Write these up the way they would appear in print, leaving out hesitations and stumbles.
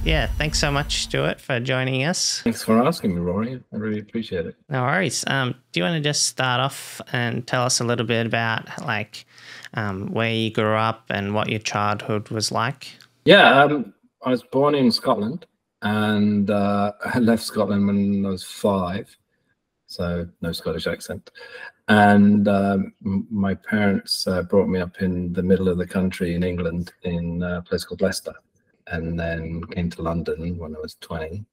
Yeah, thanks so much, Stuart, for joining us. Thanks for asking me, Rory. I really appreciate it. No worries. Do you want to just start off and tell us a little bit about where you grew up and what your childhood was like? Yeah, I was born in Scotland, and I left Scotland when I was 5, so no Scottish accent. And my parents brought me up in the middle of the country in England, in a place called Leicester, and then came to London when I was 20,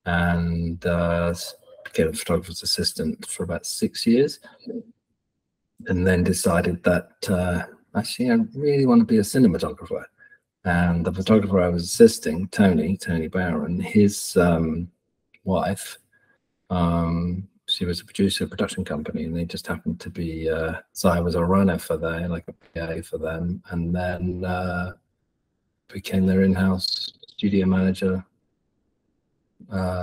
and became a photographer's assistant for about 6 years, and then decided that actually I really want to be a cinematographer. And the photographer I was assisting, Tony Barron, his wife, she was a producer of a production company, and they just happened to be, so I was a runner for them, like a PA for them, and then became their in-house studio manager,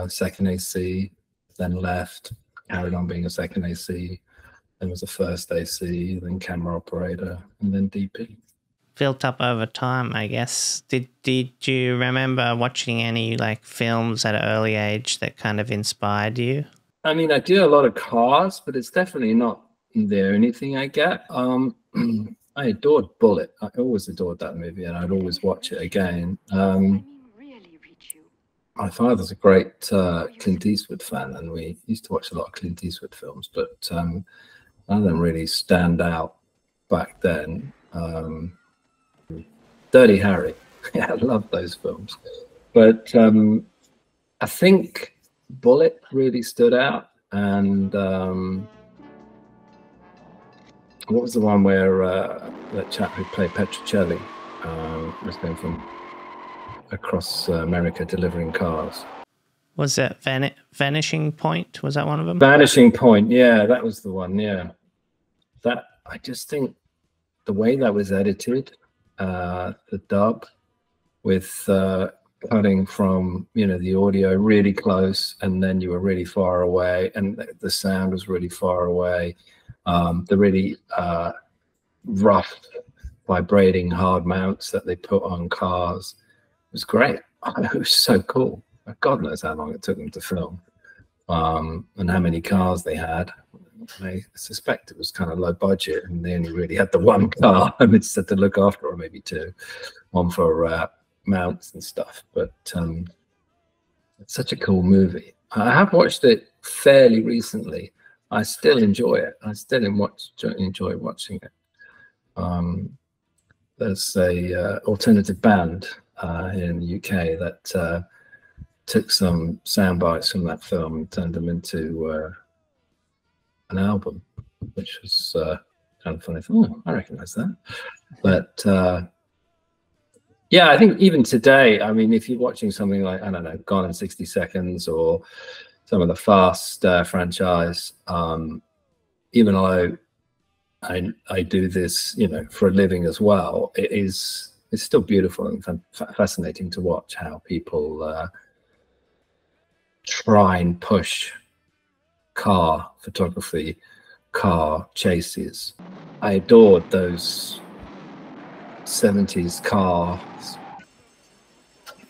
second AC, then left, carried on being a second AC, then was a first AC, then camera operator, and then DP. Built up over time, I guess. Did you remember watching any films at an early age that kind of inspired you? I mean, I do a lot of cars, but it's definitely not the only thing I get. I adored Bullet. I always adored that movie, and I'd always watch it again. My father's a great Clint Eastwood fan, and we used to watch a lot of Clint Eastwood films, but none of them really stand out back then. Dirty Harry, yeah, I love those films, but I think Bullet really stood out. And what was the one where that chap who played Petrocelli was going from across America delivering cars? Was it Vanishing Point? Was that one of them? Vanishing Point, yeah, that was the one. Yeah, that, I just think the way that was edited, the dub with cutting from, you know, the audio really close, and then you were really far away, and the sound was really far away. The really rough, vibrating hard mounts that they put on cars was great. It was so cool. God knows how long it took them to film, and how many cars they had. I suspect it was kind of low budget, and they only really had the one car, and they just had to look after, or maybe two, one for mounts and stuff. But it's such a cool movie. I have watched it fairly recently. I still enjoy it. I still enjoy watching it. There's a alternative band here in the UK that took some sound bites from that film and turned them into an album, which was kind of funny. Oh, I recognize that. But yeah, I think even today, I mean, if you're watching something like, I don't know, Gone in 60 Seconds or some of the Fast franchise, even though I do this, you know, for a living as well, it's still beautiful and fascinating to watch how people try and push car photography, car chases. I adored those 70s car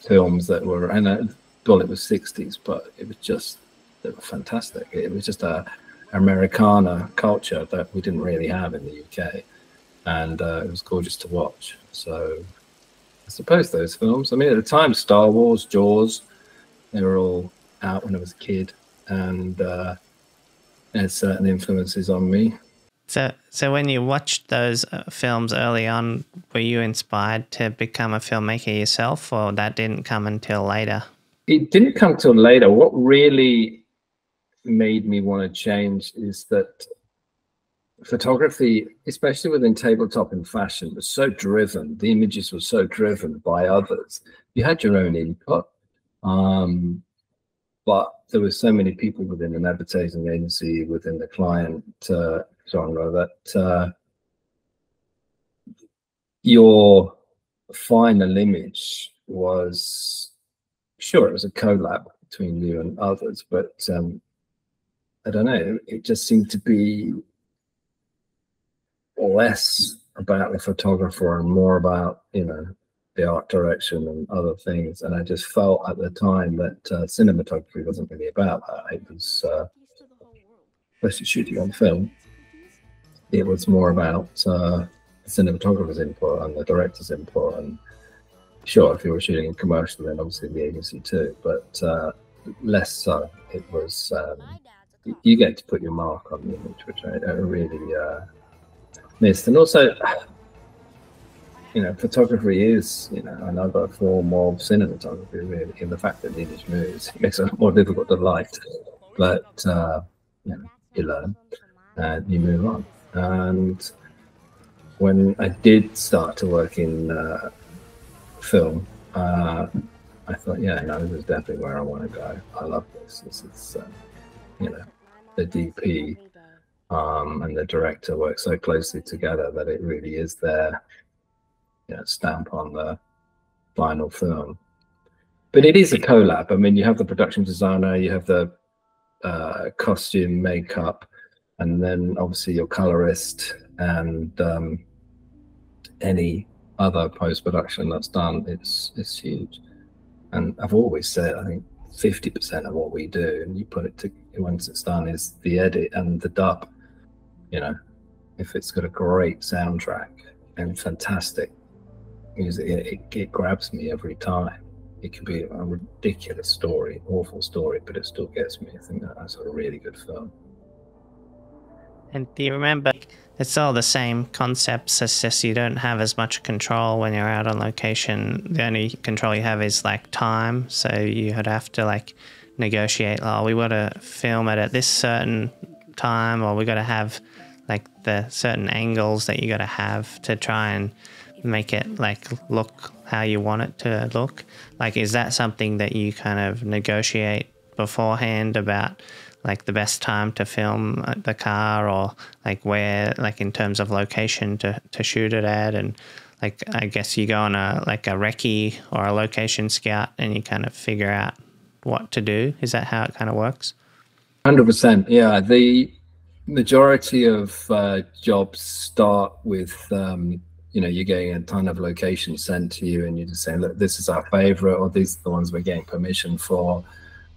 films that were, and Bullet was 60s, but it was just, they were fantastic. It was just a Americana culture that we didn't really have in the UK, and it was gorgeous to watch. So I suppose those films, I mean, at the time, Star Wars, Jaws, they were all out when I was a kid, and had certain influences on me. So when you watched those films early on, were you inspired to become a filmmaker yourself, or that didn't come until later? It didn't come till later. What really made me want to change is that photography, especially within tabletop and fashion, was so driven. The images were so driven by others. You had your own input, but there were so many people within an advertising agency, within the client genre, that your final image was, sure, it was a collab between you and others, but I don't know, it just seemed to be less about the photographer and more about, you know, the art direction and other things. And I just felt at the time that cinematography wasn't really about that. It was, especially shooting on film, it was more about the cinematographer's input and the director's input. And sure, if you were shooting a commercial, then obviously the agency too, but less so. It was, you get to put your mark on the image, which I really missed. And also, you know, photography is, you know, another form of cinematography, really, in the fact that the image moves. It makes it more difficult to light, but you know, you learn and you move on. And when I did start to work in film, I thought, yeah, no, this is definitely where I want to go. I love this. This is, you know, the DP and the director work so closely together that it really is their, you know, stamp on the final film. But it is a collab. I mean, you have the production designer, you have the costume, makeup, and then obviously your colorist and any other post-production that's done. It's huge. And I've always said, I think 50% of what we do, and you put it to once it's done, is the edit and the dub. You know, if it's got a great soundtrack and fantastic music, it grabs me every time. It can be a ridiculous story, awful story, but it still gets me. I think that's a really good film. And do you remember, it's all the same concepts, it's just you don't have as much control when you're out on location. The only control you have is like time, so you would have to like negotiate, oh, we want to film it at this certain time, or we got to have like the certain angles that you got to have to try and make it like look how you want it to look. Like, is that something that you kind of negotiate beforehand about, like the best time to film the car, or like where, like in terms of location to shoot it at? And like, I guess you go on a like a recce or a location scout and you kind of figure out what to do. Is that how it kind of works? 100%. Yeah, the majority of jobs start with you know, you're getting a ton of locations sent to you and you're just saying, look, this is our favorite, or these are the ones we're getting permission for.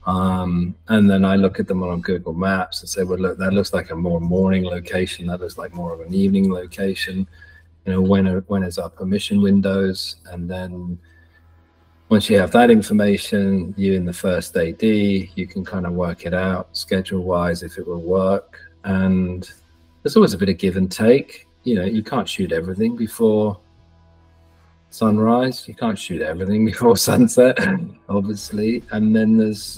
And then I look at them on Google Maps and say, well, look, that looks like a more morning location. That looks like more of an evening location. You know, when is our permission windows? And then once you have that information, you in the first AD, you can kind of work it out schedule-wise if it will work. And there's always a bit of give and take. You know, you can't shoot everything before sunrise. You can't shoot everything before sunset, obviously. And then there's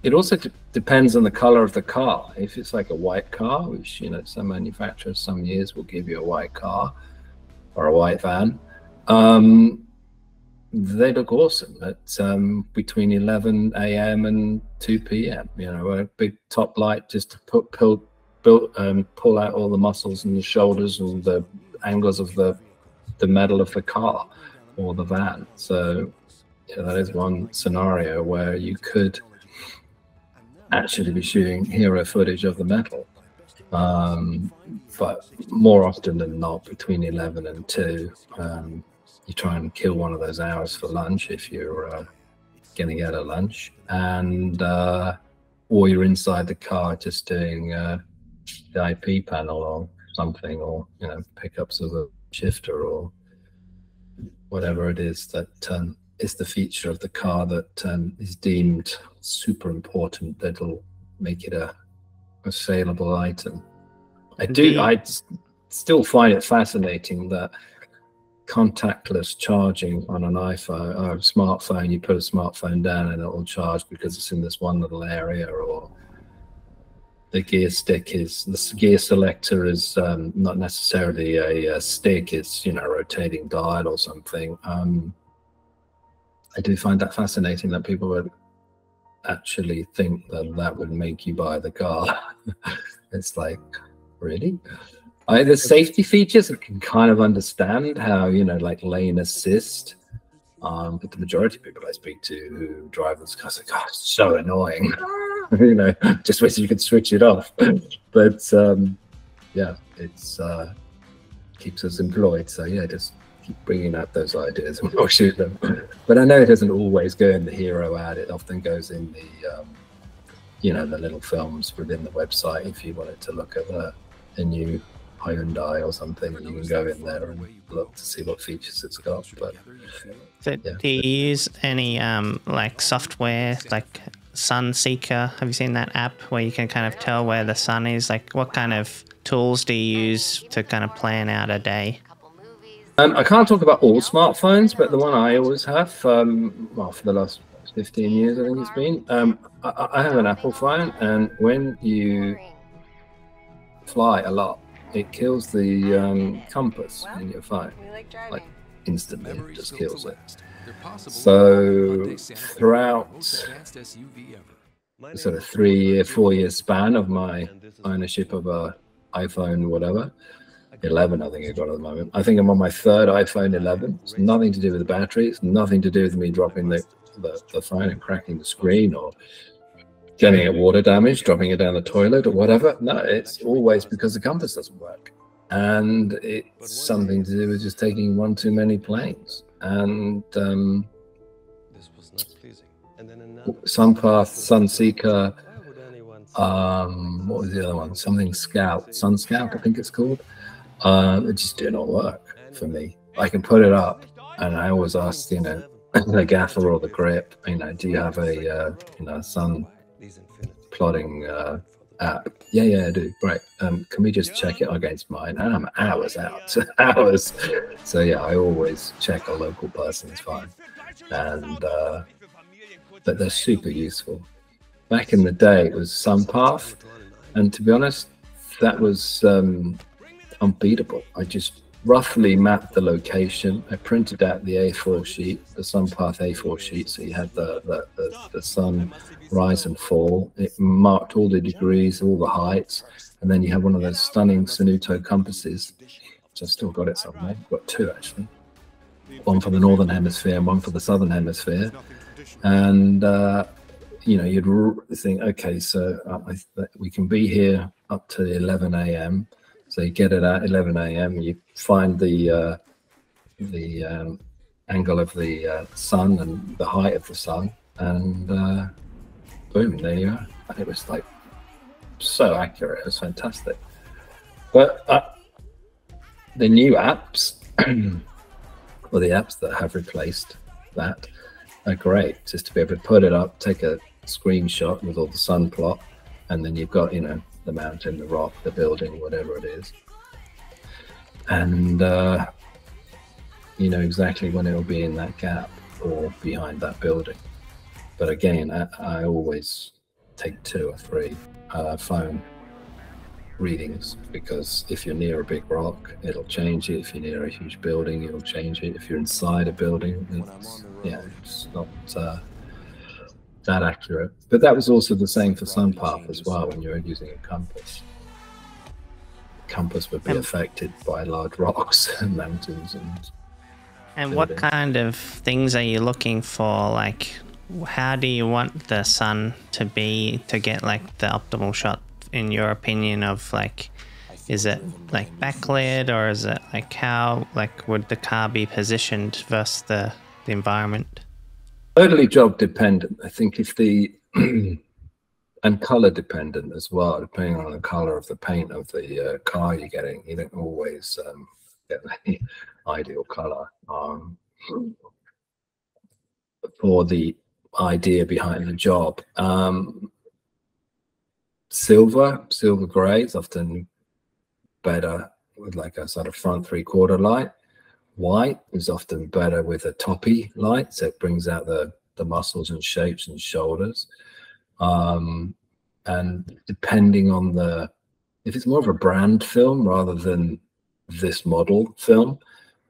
it also depends on the color of the car. If it's like a white car, which, you know, some manufacturers some years will give you a white car or a white van, they look awesome at between 11 a.m. and 2 p.m. You know, a big top light just to pull out all the muscles in the shoulders and the angles of the metal of the car or the van. So yeah, that is one scenario where you could actually be shooting hero footage of the metal. But more often than not, between 11 and 2, you try and kill one of those hours for lunch if you're going to get a lunch, and or you're inside the car just doing the IP panel or something, or, you know, pickups of a shifter or whatever it is that is the feature of the car that is deemed super important, that'll make it a saleable item. I still find it fascinating that contactless charging on an iPhone or a smartphone, you put a smartphone down and it will charge because it's in this one little area, or the gear stick is, the gear selector is not necessarily a stick, it's, you know, rotating dial or something. I do find that fascinating that people would actually think that that would make you buy the car. It's like, really? The safety features, I can kind of understand how, you know, like lane assist, but the majority of people I speak to who drive this car say, God, it's so annoying. You know, just wish you could switch it off. But yeah, it's keeps us employed. So yeah, just keep bringing out those ideas and we'll shoot them. But I know it doesn't always go in the hero ad. It often goes in the you know, the little films within the website. If you wanted to look at a new Hyundai or something, you can go in there and look to see what features it's got. But so yeah. do you use any like software like Sun Seeker? Have you seen that app where you can kind of tell where the sun is? Like, what kind of tools do you use to kind of plan out a day? I can't talk about all smartphones, but the one I always have, well, for the last 15 years, I think it's been, I have an Apple phone, and when you fly a lot, it kills the compass in your phone, like instantly, it just kills it. So throughout sort of 3-4 year span of my ownership of a iPhone, whatever, 11, I think I got at the moment. I think I'm on my third iPhone 11. It's nothing to do with the battery. It's nothing to do with me dropping the phone and cracking the screen or getting it water damage, dropping it down the toilet or whatever. No, it's always because the compass doesn't work. And it's something to do with just taking one too many planes. And Sunpath, Sunseeker, what was the other one? Something Scout, Sun Scout, I think it's called. It just did not work for me. I can put it up, and I always ask, you know, the gaffer or the grip, you know, do you have a, you know, sun plotting app? Yeah, I do. Right. Can we just check it against mine? And I'm hours out, hours. So yeah, I always check a local person's phone, and but they're super useful. Back in the day, it was Sunpath, and to be honest, that was unbeatable. I just roughly mapped the location. I printed out the A4 sheet, the Sunpath A4 sheet, so you had the sun rise and fall. It marked all the degrees, all the heights, and then you have one of those stunning Cinematography compasses, which I've still got it somewhere. I've got two actually, one for the northern hemisphere and one for the southern hemisphere. And you know, you'd think, okay, so we can be here up to 11 a.m. So you get it at 11 a.m. You find the angle of the sun and the height of the sun, and boom, there you are. And it was like so accurate. It was fantastic. But the new apps, or the apps that have replaced that, are great. Just to be able to put it up, take a screenshot with all the sun plot, and then you've got, you know, the mountain, the rock, the building, whatever it is, and you know exactly when it'll be in that gap or behind that building. But again, I always take 2 or 3 phone readings, because if you're near a big rock, it'll change it. If you're near a huge building, it'll change it. If you're inside a building, it's not that accurate. But that was also the same for Sunpath as well. When you're using a compass, compass would be affected by large rocks and mountains and what kind of things are you looking for? Like, how do you want the sun to be to get like the optimal shot, in your opinion? Of like, is it like backlit, or is it like, how like would the car be positioned versus the environment? Totally job dependent. I think if the and color dependent as well, depending on the color of the paint of the car you're getting. You don't always get the ideal color for the idea behind the job. Silver gray is often better with like a sort of front 3/4 light. White is often better with a toppy light, so it brings out the muscles and shapes and shoulders. And depending on if it's more of a brand film rather than this model film,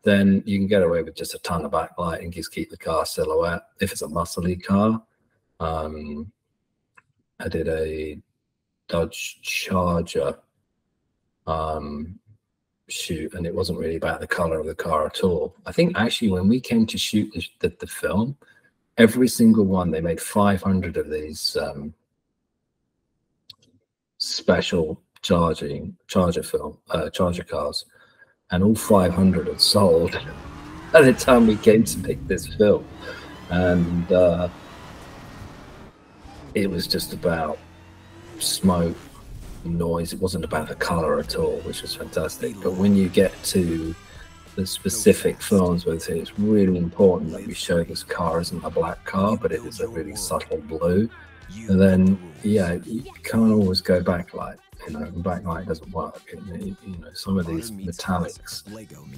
then you can get away with just a ton of backlight and just keep the car silhouette. If it's a muscly car, I did a Dodge Charger shoot, and it wasn't really about the color of the car at all. I think actually when we came to shoot the film, every single one, they made 500 of these special charger cars, and all 500 had sold at the time we came to make this film. And it was just about smoke, noise. It wasn't about the color at all, which was fantastic. But when you get to the specific films where it's really important that we show this car isn't a black car, but it is a really subtle blue, and then yeah, you can't always go backlight. You know, backlight doesn't work. You know, some of these metallics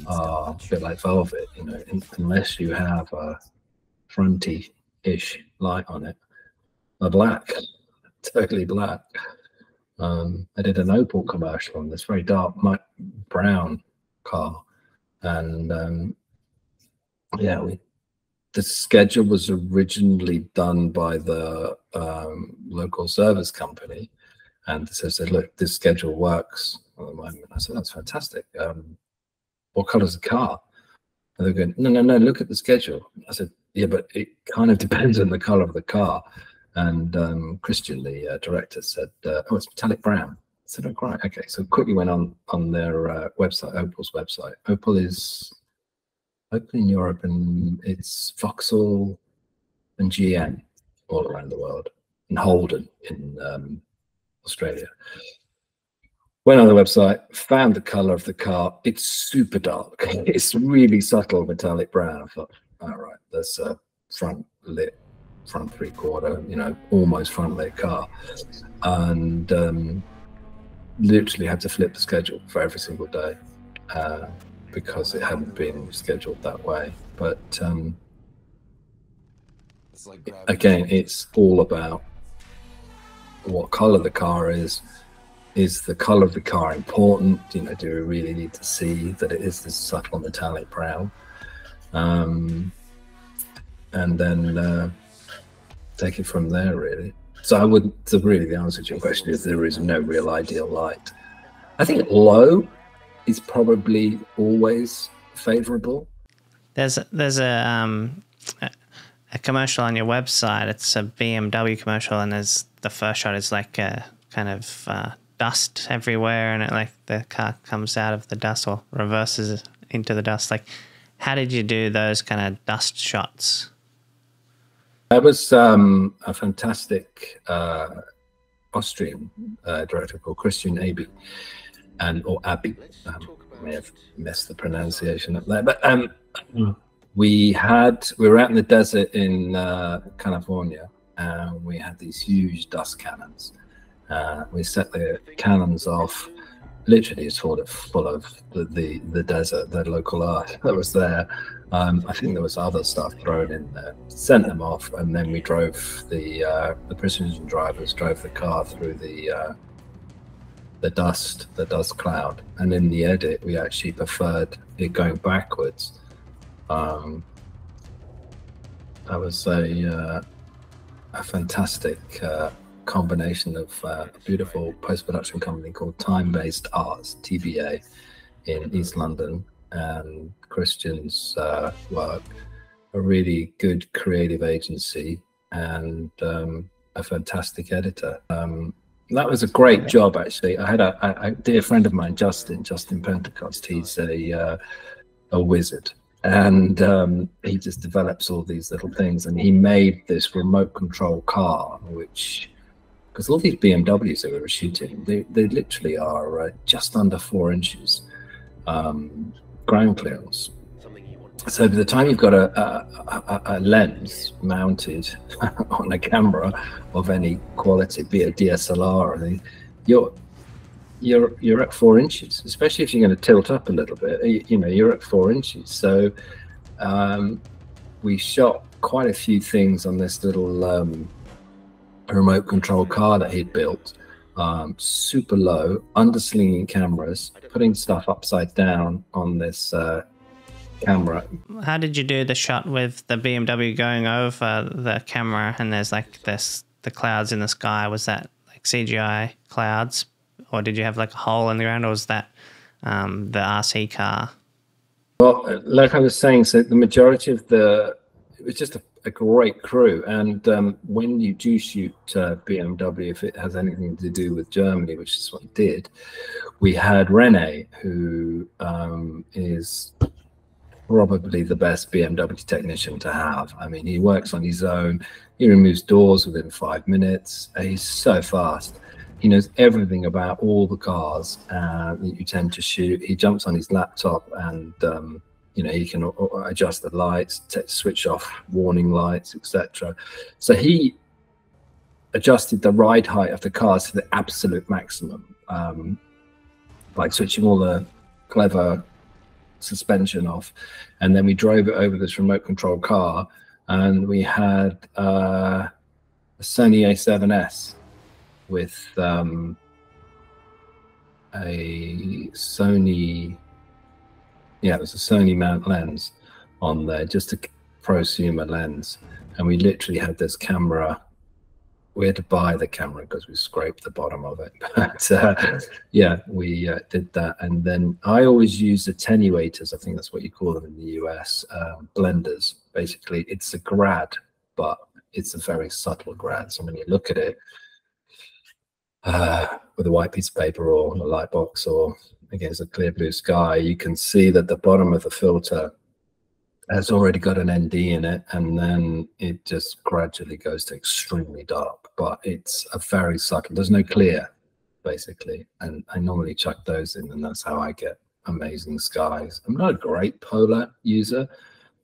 are a bit like velvet. You know, unless you have a fronty-ish light on it, a black, totally black. I did an Opel commercial on this very dark brown car, and yeah, the schedule was originally done by the local service company, and so said, look, this schedule works at the moment. I said, that's fantastic. What color's the car? And they're going, no, look at the schedule. I said, yeah, but it kind of depends on the color of the car. And Christian, the director, said, oh, it's metallic brown. I said, oh, right, okay. So quickly went on their website, Opel's website. Opel is open in Europe, and it's Vauxhall and GM all around the world, and Holden in Australia. Went on the website, found the color of the car. It's super dark. It's really subtle metallic brown. I thought, all right, that's a front three-quarter, you know, almost front lit car, and literally had to flip the schedule for every single day because it hadn't been scheduled that way. But again, it's all about what color the car is. Is the color of the car important? You know, do we really need to see that it is this subtle metallic brown? And then take it from there, really. So I wouldn't, so really the answer to your question is there is no real ideal light. I think low is probably always favorable. There's a commercial on your website. It's a BMW commercial, and there's the first shot is like a kind of dust everywhere, and it like the car comes out of the dust or reverses into the dust. Like, how did you do those kind of dust shots? That was a fantastic Austrian director called Christian Aby, or Abbey. I may have messed the pronunciation up there, but we were out in the desert in California, and we had these huge dust cannons. We set the cannons off. Literally, it's full of the desert, the local art that was there. I think there was other stuff thrown in there. Sent them off, and then we drove the precision drivers drove the car through the dust cloud. And in the edit, we actually preferred it going backwards. That was a fantastic combination of a beautiful post-production company called Time-Based Arts, TBA, in East London, and Christian's work, a really good creative agency, and a fantastic editor. That was a great job, actually. I had a dear friend of mine, Justin Pentecost. He's a wizard, and he just develops all these little things, and he made this remote control car, which, because all these BMWs that we were shooting, they literally are just under 4 inches ground clearance. So by the time you've got a lens mounted on a camera of any quality, be it a DSLR, you're at 4 inches, especially if you're going to tilt up a little bit. You know, you're at 4 inches. So we shot quite a few things on this little remote control car that he'd built, super low, underslinging cameras, putting stuff upside down on this camera. How did you do the shot with the BMW going over the camera, and there's like the clouds in the sky? Was that like CGI clouds, or did you have like a hole in the ground, or was that the RC car? Well, like I was saying, so the majority of the it was just a great crew. And when you do shoot BMW, if it has anything to do with Germany, which is what it did, we had Rene, who is probably the best BMW technician to have. I mean, he works on his own. He removes doors within 5 minutes. He's so fast. He knows everything about all the cars that you tend to shoot. He jumps on his laptop and you know, he can adjust the lights, switch off warning lights, etc. So he adjusted the ride height of the cars to the absolute maximum, like switching all the clever suspension off. And then we drove it over this remote control car, and we had a Sony A7S with a Sony, yeah, it was a Sony mount lens on there, just a prosumer lens. And we literally had this camera. We had to buy the camera because we scraped the bottom of it. But yeah, we did that. And then I always use attenuators. I think that's what you call them in the US, blenders. Basically, it's a grad, but it's a very subtle grad. So when you look at it with a white piece of paper or a light box or against a clear blue sky, you can see that the bottom of the filter has already got an ND in it, and then it just gradually goes to extremely dark, but it's a very subtle, there's no clear basically, and I normally chuck those in, and that's how I get amazing skies. I'm not a great polar user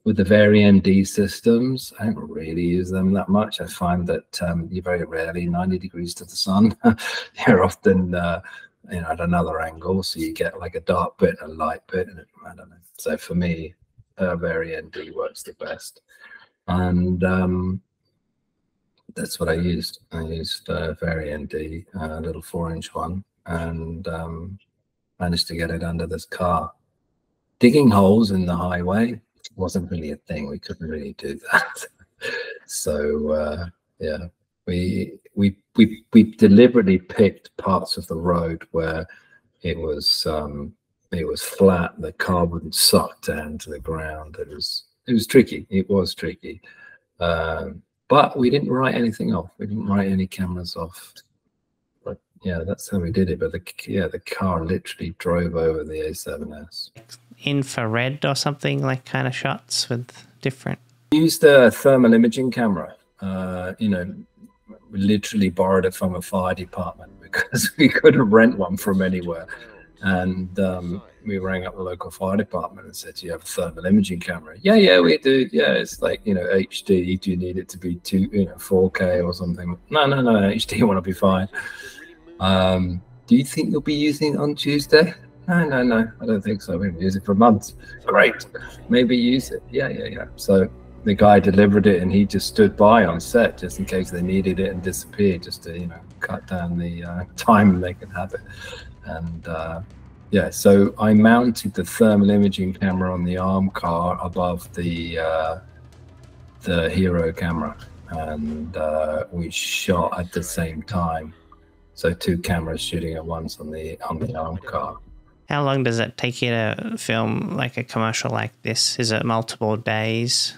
with the very ND systems. I don't really use them that much. I find that you're very rarely 90 degrees to the sun. You're often you know, at another angle, so you get like a dark bit and a light bit, and I don't know. So for me, very ND works the best, and that's what I used. I used very ND, a little 4-inch one, and managed to get it under this car. Digging holes in the highway wasn't really a thing. We couldn't really do that. So yeah, we deliberately picked parts of the road where it was flat, the car wouldn't suck down to the ground. It was tricky. It was tricky, but we didn't write anything off. We didn't write any cameras off. But yeah, that's how we did it. But the car literally drove over the A7S. Infrared or something, like kind of shots with different. We used a thermal imaging camera. You know, we literally borrowed it from a fire department because we couldn't rent one from anywhere. And we rang up the local fire department and said, "Do you have a thermal imaging camera?" Yeah, we do. Yeah, it's like, you know, HD. Do you need it to be 4K or something? No, HD want to be fine. Do you think you'll be using it on Tuesday? No, I don't think so. We've been using it for months. Great, maybe use it. Yeah. So the guy delivered it, and he just stood by on set just in case they needed it and disappeared, just to, you know, cut down the time they could have it. And yeah, so I mounted the thermal imaging camera on the arm car above the Hero camera, and we shot at the same time. So 2 cameras shooting at once on the arm car. How long does it take you to film like a commercial like this? Is it multiple days?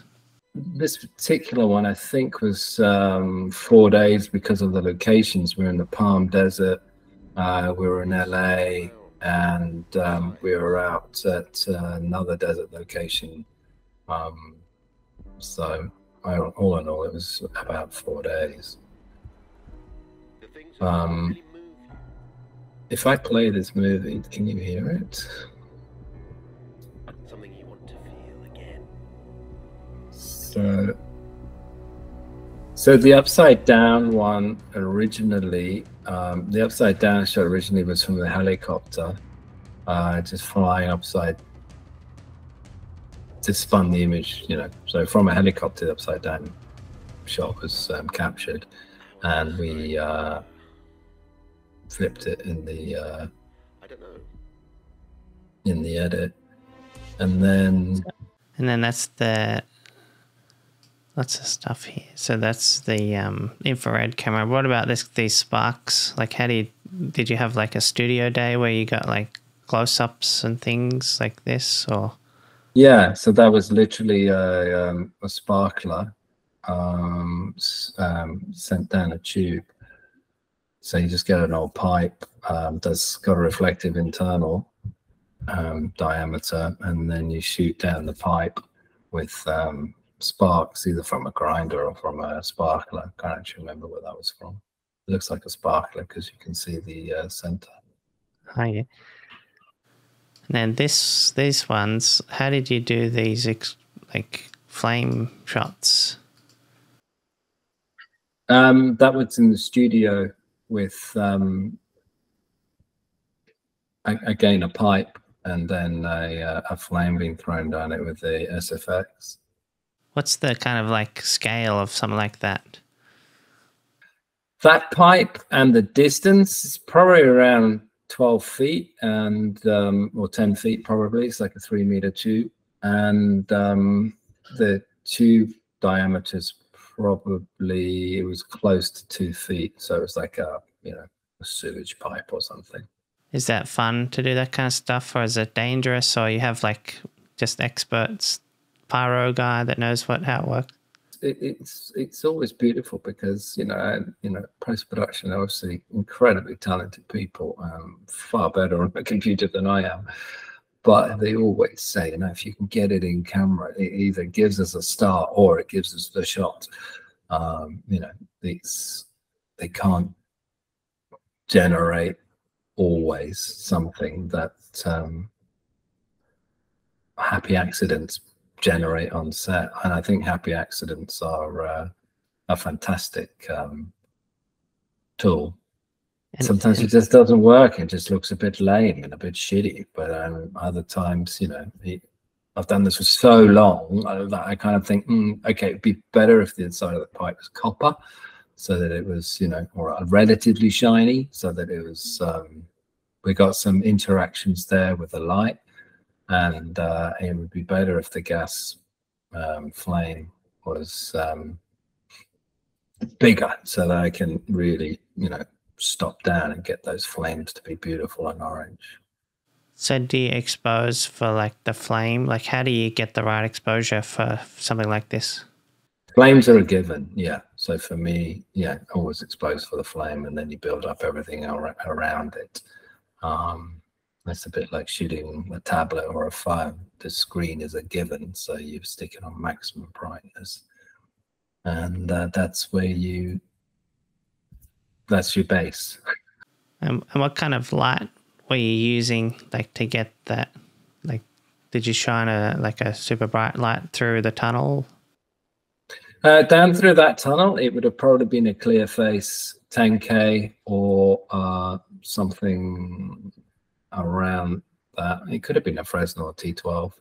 This particular one, I think, was 4 days because of the locations. We're in the Palm Desert. We were in LA, and we were out at another desert location. So all in all, it was about 4 days. If I play this movie, can you hear it? Something you want to feel again. So the upside down one originally, the upside down shot originally was from the helicopter, just flying upside. Just spun the image, you know. So from a helicopter, the upside down shot was captured, and we flipped it in the I don't know. in the edit, and then that's the lots of stuff here. So that's the infrared camera. What about these sparks? Like, did you have like a studio day where you got like close-ups and things like this, or? Yeah, so that was literally a sparkler sent down a tube. So you just get an old pipe that's got a reflective internal diameter, and then you shoot down the pipe with sparks, either from a grinder or from a sparkler. I can't actually remember where that was from. It looks like a sparkler because you can see the center. Oh, yeah. And then these ones, how did you do these like flame shots? That was in the studio with again a pipe and then a flame being thrown down it with the SFX. What's the kind of like scale of something like that? That pipe and the distance is probably around 12 feet and or 10 feet probably. It's like a 3-meter tube, and the tube diameter is probably, it was close to 2 feet, so it was like a, you know, a sewage pipe or something. Is that fun to do that kind of stuff, or is it dangerous, or you have like just experts, pyro guy that knows how it works? It's always beautiful because you know post-production, obviously incredibly talented people, far better on a computer than I am, but they always say, you know, if you can get it in camera, it either gives us a start or it gives us the shot. You know, they can't generate always something that happy accidents generate on set, and I think happy accidents are a fantastic tool. Sometimes it just doesn't work, it just looks a bit lame and a bit shitty, but other times, you know, I've done this for so long that I kind of think, okay, it'd be better if the inside of the pipe was copper, so that it was, you know, or relatively shiny, so that it was we got some interactions there with the light. And it would be better if the gas flame was bigger, so that I can really, you know, stop down and get those flames to be beautiful and orange. So do you expose for like the flame? Like how do you get the right exposure for something like this? Flames are a given, yeah. So for me, yeah, always expose for the flame, and then you build up everything around it. It's a bit like shooting a tablet or a phone. The screen is a given, so you stick it on maximum brightness, and that's your base. And what kind of light were you using, like, to get that? Like, did you shine a super bright light through the tunnel? Down through that tunnel, it would have probably been a clear face 10K or something around that. It could have been a Fresnel T12.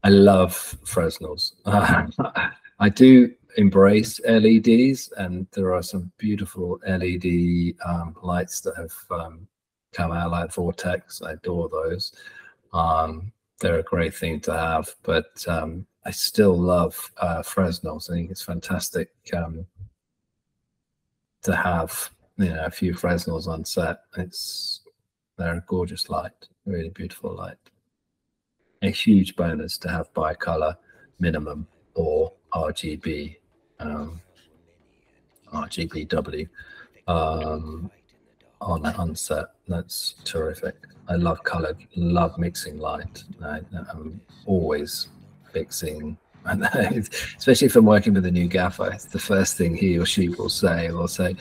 I love Fresnels. I do embrace LEDs, and there are some beautiful LED lights that have come out, like Vortex. I adore those. They're a great thing to have, but I still love Fresnels. I think it's fantastic to have, you know, a few Fresnels on set. They're a gorgeous light, really beautiful light. A huge bonus to have bicolor minimum or RGB, RGBW on set. That's terrific. I love color, love mixing light. I'm always mixing, and especially if I'm working with a new gaffer, it's the first thing he or she will say. They'll say,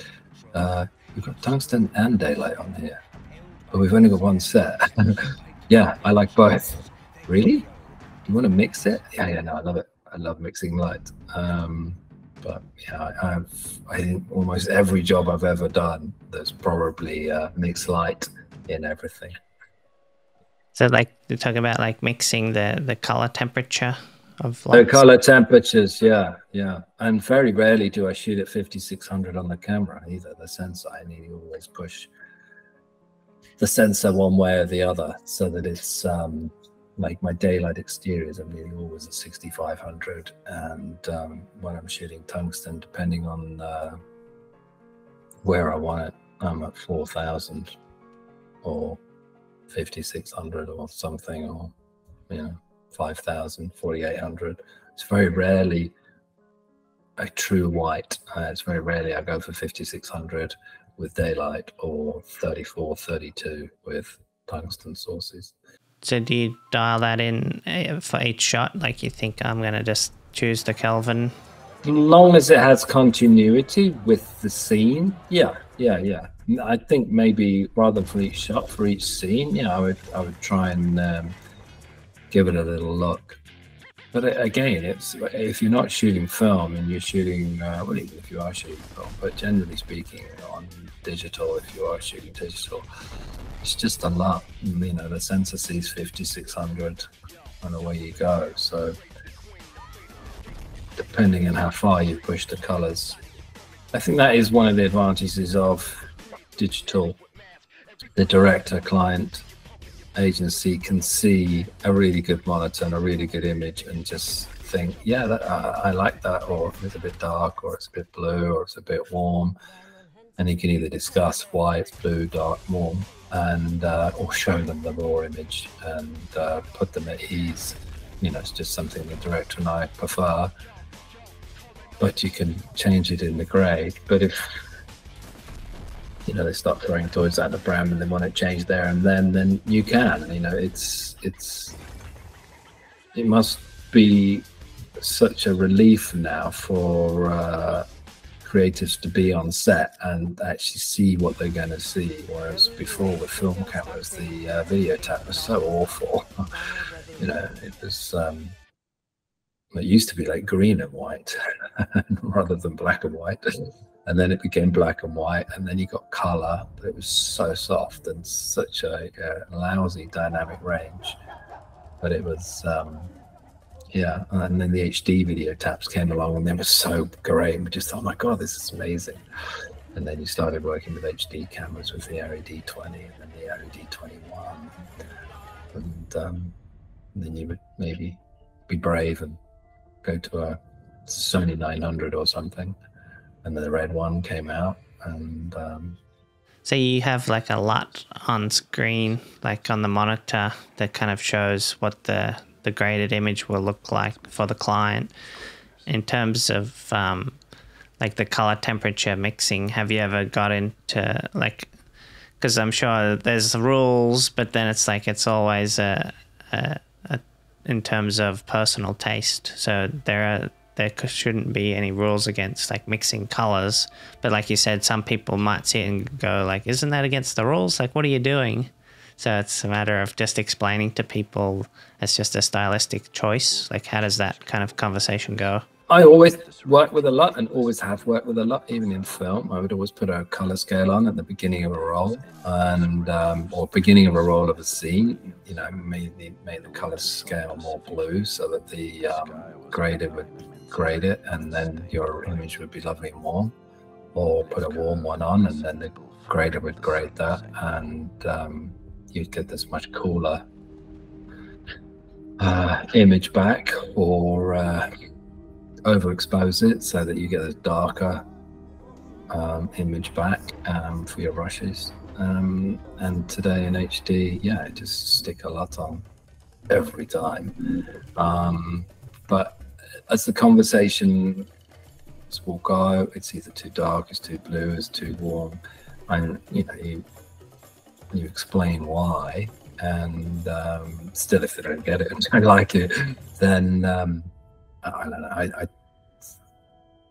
"We've got tungsten and daylight on here, but we've only got one set." Yeah, I like both. Really? You want to mix it? Yeah, no, I love it. I love mixing light. But yeah, I think almost every job I've ever done, there's probably mixed light in everything. So like you're talking about like mixing the color temperature of lights? The color temperatures, yeah. And very rarely do I shoot at 5600 on the camera either. The sensor, I need to always push the sensor one way or the other, so that it's like my daylight exteriors, I'm nearly always at 6500, and when I'm shooting tungsten, depending on where I want it, I'm at 4000 or 5600 or something, or, you know, 5000, 4800. It's very rarely a true white. It's very rarely I go for 5600 with daylight or 34, 32 with tungsten sources. So do you dial that in for each shot? Like you think I'm going to just choose the Kelvin? As long as it has continuity with the scene, yeah. I think maybe rather than for each shot, for each scene, yeah, I would try and give it a little look. But again, it's if you're not shooting film and you're shooting, well, even if you are shooting film, but generally speaking, on digital, if you are shooting digital, it's just a lot. You know, the sensor sees 5600 and away you go. So depending on how far you push the colors, I think that is one of the advantages of digital. The director, client, agency can see a really good monitor and a really good image and just think, yeah, I like that, or it's a bit dark, or it's a bit blue, or it's a bit warm. And you can either discuss why it's blue, dark, warm, and or show them the raw image and put them at ease. You know, it's just something the director and I prefer. But you can change it in the grade. But if, you know, they start throwing toys out the pram and they want to change there and then you can. You know, it must be such a relief now for creatives to be on set and actually see what they're going to see. Whereas before with film cameras, the video tap was so awful. You know, it was. It used to be like green and white rather than black and white, and then it became black and white, and then you got color, but it was so soft and such a lousy dynamic range. But it was yeah, and then the HD video taps came along and they were so great, and we just thought, oh my god, this is amazing. And then you started working with HD cameras with the Arri D20 and then the Arri D21, and then you would maybe be brave and go to a Sony 900 or something, and then the red one came out. And so you have like a LUT on screen, like on the monitor, that kind of shows what the graded image will look like for the client. In terms of like the color temperature mixing, have you ever got into like, because I'm sure there's rules, but then it's like it's always in terms of personal taste. So there shouldn't be any rules against like mixing colors. But like you said, some people might see it and go like, isn't that against the rules? Like, what are you doing? So it's a matter of just explaining to people it's just a stylistic choice. Like, how does that kind of conversation go? I always work with a LUT and always have worked with a LUT, even in film. I would always put a color scale on at the beginning of a roll, and or beginning of a roll of a scene. You know, made the color scale more blue so that the grader would grade it, and then your image would be lovely and warm. Or put a warm one on, and then the grader would grade that, and you'd get this much cooler image back, or overexpose it so that you get a darker image back for your brushes. And today in HD, yeah, I just stick a LUT on every time. But as the conversation will go, it's either too dark, it's too blue, it's too warm, and you know, you explain why, and still if they don't get it and don't like it, then I don't know.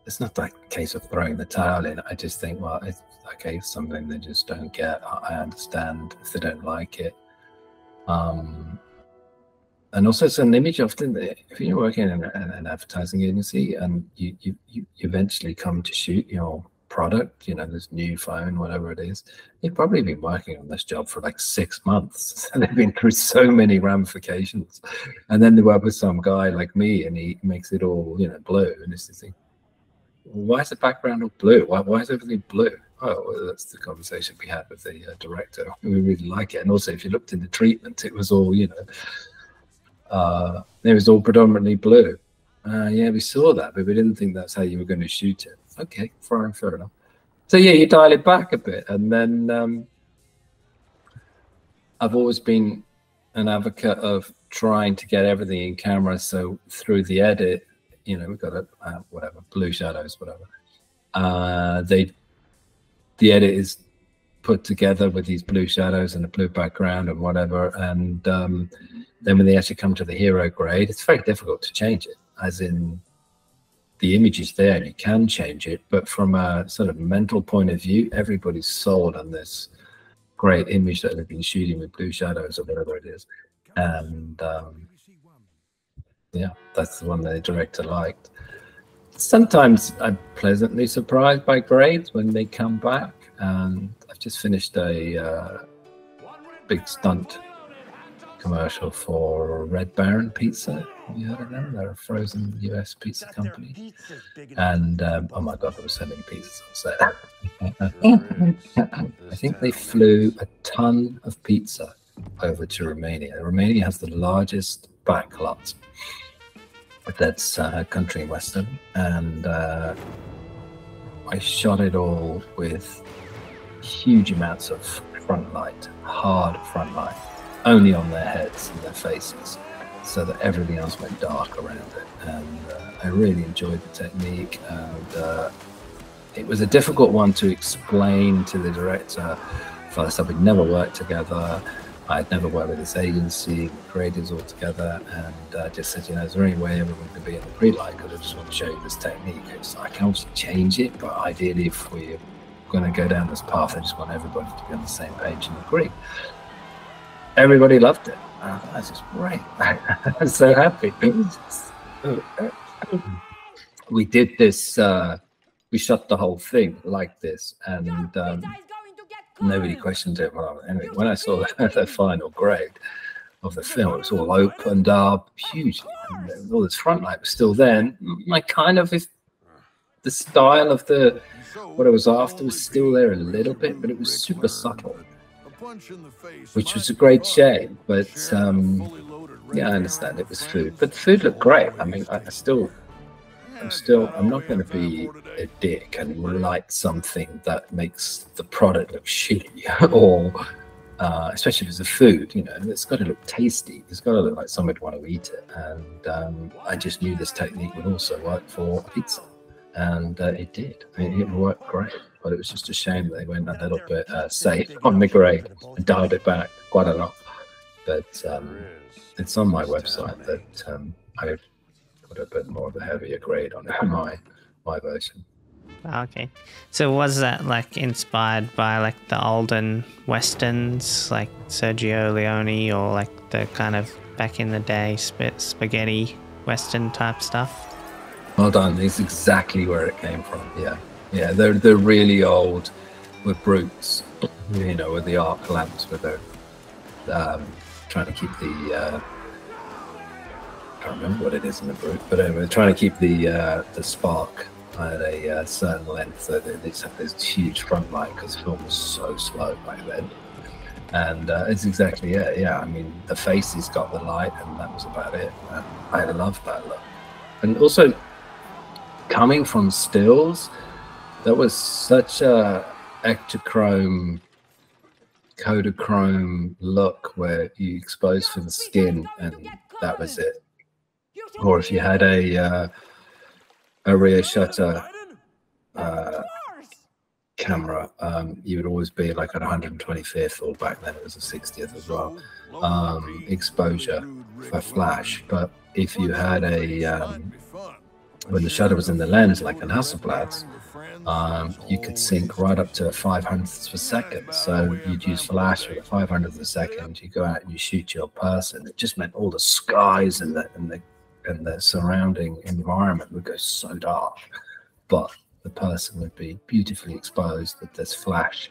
It's not that case of throwing the towel in. I just think, well, it's okay, something they just don't get. I understand if they don't like it. And also, it's an image. Often, if you're working in an advertising agency and you eventually come to shoot your product, you know, this new phone, whatever it is, you've probably been working on this job for like 6 months, and they've been through so many ramifications, and then they work with some guy like me and he makes it all, you know, blue, and it's this thing, why is the background all blue? Why is everything blue? Oh, well, that's the conversation we had with the director. We really like it. And also, if you looked in the treatment, it was all, you know, it was all predominantly blue. Yeah, we saw that, but we didn't think that's how you were going to shoot it. Okay, fair enough. So yeah, you dial it back a bit, and then I've always been an advocate of trying to get everything in camera. So through the edit, you know, we've got a whatever, blue shadows, whatever. The edit is put together with these blue shadows and a blue background and whatever. And then when they actually come to the hero grade, it's very difficult to change it, as in the image is there and you can change it. But from a sort of mental point of view, everybody's sold on this great image that they've been shooting with blue shadows or whatever it is. And yeah, that's the one that the director liked. Sometimes I'm pleasantly surprised by grades when they come back. And I've just finished a big stunt commercial for Red Baron Pizza. Have you heard of them? They're a frozen US pizza company. And oh my God, there were so many pizzas on set. I think they flew a ton of pizza over to Romania. Romania has the largest backlot that's country and western, and I shot it all with huge amounts of front light, hard front light, only on their heads and their faces, so that everything else went dark around it. And I really enjoyed the technique, and it was a difficult one to explain to the director. First up, we'd never worked together. I'd never worked with this agency, the creators all together, and I just said, you know, is there any way everyone could be in the pre-light? Because I just want to show you this technique. So I can obviously change it, but ideally, if we're going to go down this path, I just want everybody to be on the same page and agree. Everybody loved it. That's just great. I'm so happy. We did this, we shot the whole thing like this, and nobody questioned it. Well, anyway, when I saw the final grade of the film, it was all opened up hugely. And all this front light was still there. And my kind of, if the style of the what I was after was still there a little bit, but it was super subtle, which was a great shame. But yeah, I understand it was food, but the food looked great. I mean, I'm not going to be a dick and light something that makes the product look shitty, or especially if it's a food, you know, it's got to look tasty. It's got to look like somebody would want to eat it. And I just knew this technique would also work for pizza, and it did. I mean, it worked great, but it was just a shame that they went a little bit safe on the grade and dialed it back quite a lot. But it's on my website that I put a bit more of a heavier grade on my version. Okay, so was that like inspired by like the olden westerns, like Sergio Leone, or like the kind of back in the day spaghetti western type stuff? Well done. It's exactly where it came from. Yeah, they're really old with brutes, you know, with the arc lamps, with their trying to keep the I can't remember what it is in the brute, but anyway, they're trying to keep the spark at a certain length, so they just have this huge front light because film was so slow back then. And it's exactly it. Yeah, I mean, the faces got the light, and that was about it. And I loved that look. And also, coming from stills, that was such a Ektachrome, Kodachrome look where you expose for the skin, and that was it. Or if you had a rear shutter camera, you would always be like at 125th, or back then it was a 60th as well, exposure for flash. But if you had when the shutter was in the lens, like an Hasselblad, you could sync right up to 500ths per second. So you'd use flash for 500th a second. You go out and you shoot your person. It just meant all the skies and the surrounding environment would go so dark, but the person would be beautifully exposed with this flash.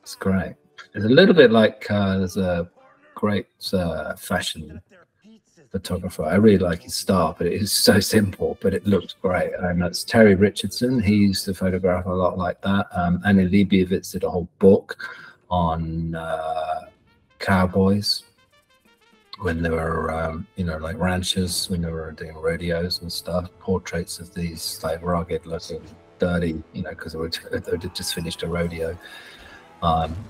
It's great. It's a little bit like there's a great fashion photographer. I really like his style, but it is so simple, but it looks great. And that's Terry Richardson. He used to photograph a lot like that. Annie Leibovitz did a whole book on cowboys when they were, you know, like ranchers, when they were doing rodeos and stuff, portraits of these like rugged looking, dirty, you know, because they just finished a rodeo.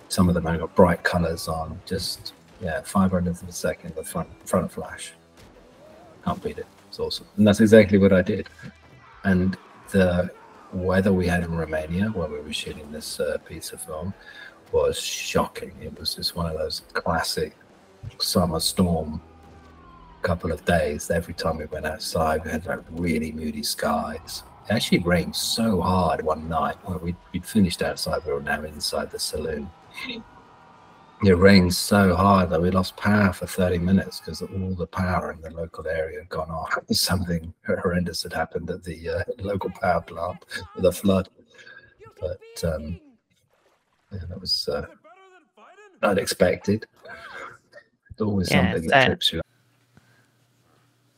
Some of them had got bright colors on, just Yeah, 500th of a second, the front flash. Can't beat it. It's awesome. And that's exactly what I did. And the weather we had in Romania when we were shooting this piece of film was shocking. It was just one of those classic summer storm couple of days. Every time we went outside, we had like really moody skies. It actually rained so hard one night when we'd finished outside. We were now inside the saloon. It rained so hard that we lost power for 30 minutes because all the power in the local area had gone off. Something horrendous had happened at the local power plant with a flood. But yeah, that was unexpected. It's always something that trips you up.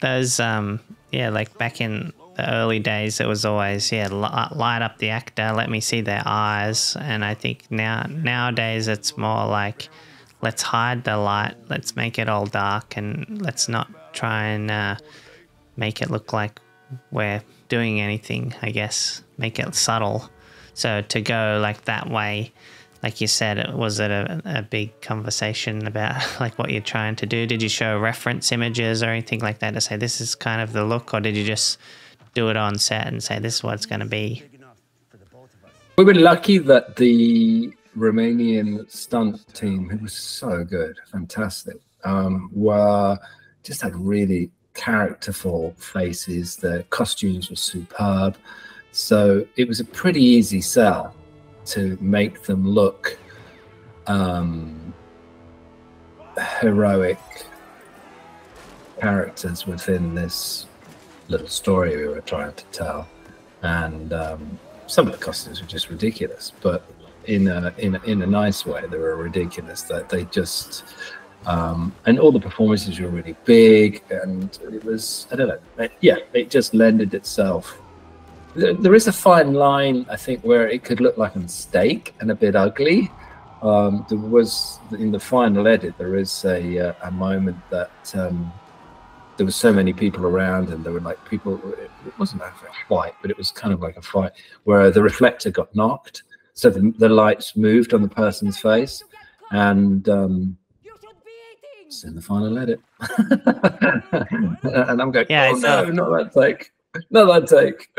Those, yeah, like back in the early days, it was always, yeah, light up the actor, let me see their eyes. And I think nowadays it's more like, let's hide the light, let's make it all dark, and let's not try and make it look like we're doing anything, I guess, make it subtle. So to go like that way, like you said, was it a big conversation about like what you're trying to do? Did you show reference images or anything like that to say this is kind of the look, or did you just do it on set and say this is what it's going to be? We were lucky that the Romanian stunt team, who was so good, fantastic, were just had really characterful faces. Their costumes were superb. So it was a pretty easy sell to make them look heroic characters within this little story we were trying to tell. And some of the costumes were just ridiculous, but in a nice way. They were ridiculous. That they just and all the performances were really big, and it was, I don't know, yeah, it just lended itself. There is a fine line, I think, where it could look like a mistake and a bit ugly. There was, in the final edit, there is a moment that there were so many people around, and there were like people, it wasn't a fight, but it was kind of like a fight where the reflector got knocked. So the lights moved on the person's face, and it's in the final edit. And I'm going, yeah, oh no, not that take. No, that take.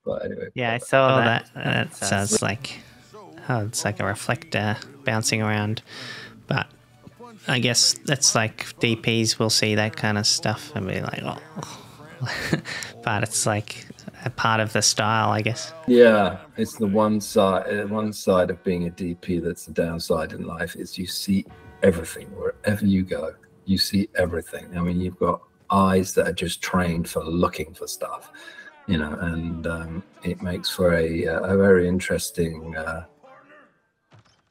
But anyway. Yeah, I saw that. That sounds like, oh, it's like a reflector bouncing around. But I guess that's like DPs will see that kind of stuff and be like, oh. But it's like a part of the style, I guess. Yeah, it's the one side of being a DP that's the downside in life is you see everything wherever you go. You see everything. I mean, you've got eyes that are just trained for looking for stuff, you know, and it makes for a very interesting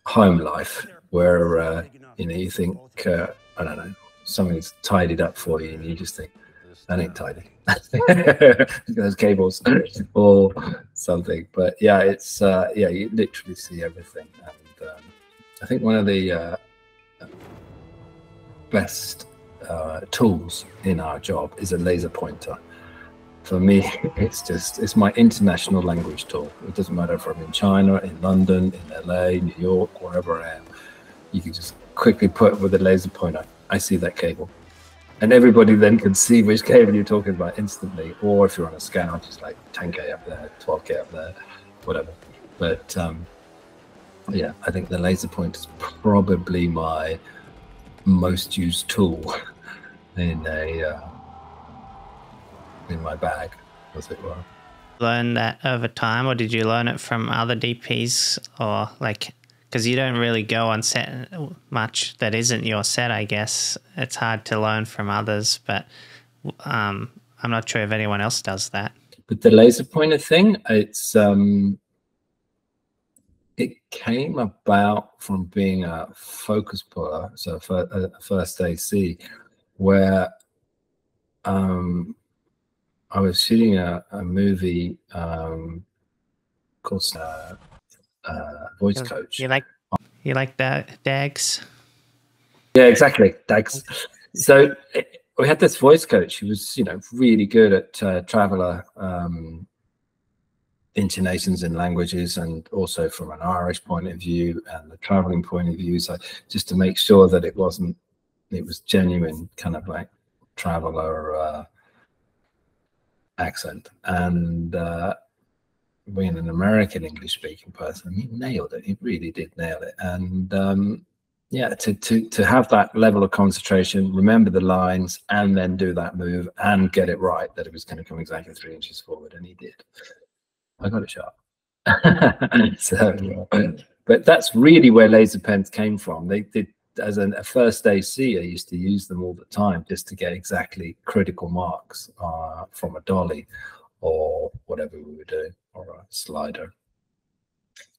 home life where you know, you think I don't know, something's tidied up for you and you just think that ain't tidy. Those cables or something. But yeah, it's yeah, you literally see everything. And I think one of the best tools in our job is a laser pointer. For me, it's my international language tool. It doesn't matter if I'm in China, in London, in LA, New York, wherever I am. You can just quickly put with a laser pointer, I see that cable. And everybody then can see which cable you're talking about instantly. Or if you're on a scout, just like 10K up there, 12K up there, whatever. But yeah, I think the laser pointer is probably my most used tool in my bag, as it were. Learn that over time, or did you learn it from other DPs, or like, because you don't really go on set much that isn't your set, I guess. It's hard to learn from others, but I'm not sure if anyone else does that. But the laser pointer thing, it's it came about from being a focus puller, so for first AC, where I was shooting a movie called Voice Coach. You like that, Daukes? Yeah, exactly, Daukes. So we had this voice coach who was, you know, really good at traveller intonations in languages, and also from an Irish point of view and the travelling point of view. So just to make sure that it wasn't it was genuine kind of like traveler accent. And being an American English speaking person, he nailed it. He really did nail it. And yeah, to have that level of concentration, remember the lines, and then do that move and get it right, that it was going to come exactly 3 inches forward, and he did. I got it sharp. So, but that's really where laser pens came from. They did, as a first AC, I used to use them all the time just to get exactly critical marks from a dolly or whatever we were doing, or a slider.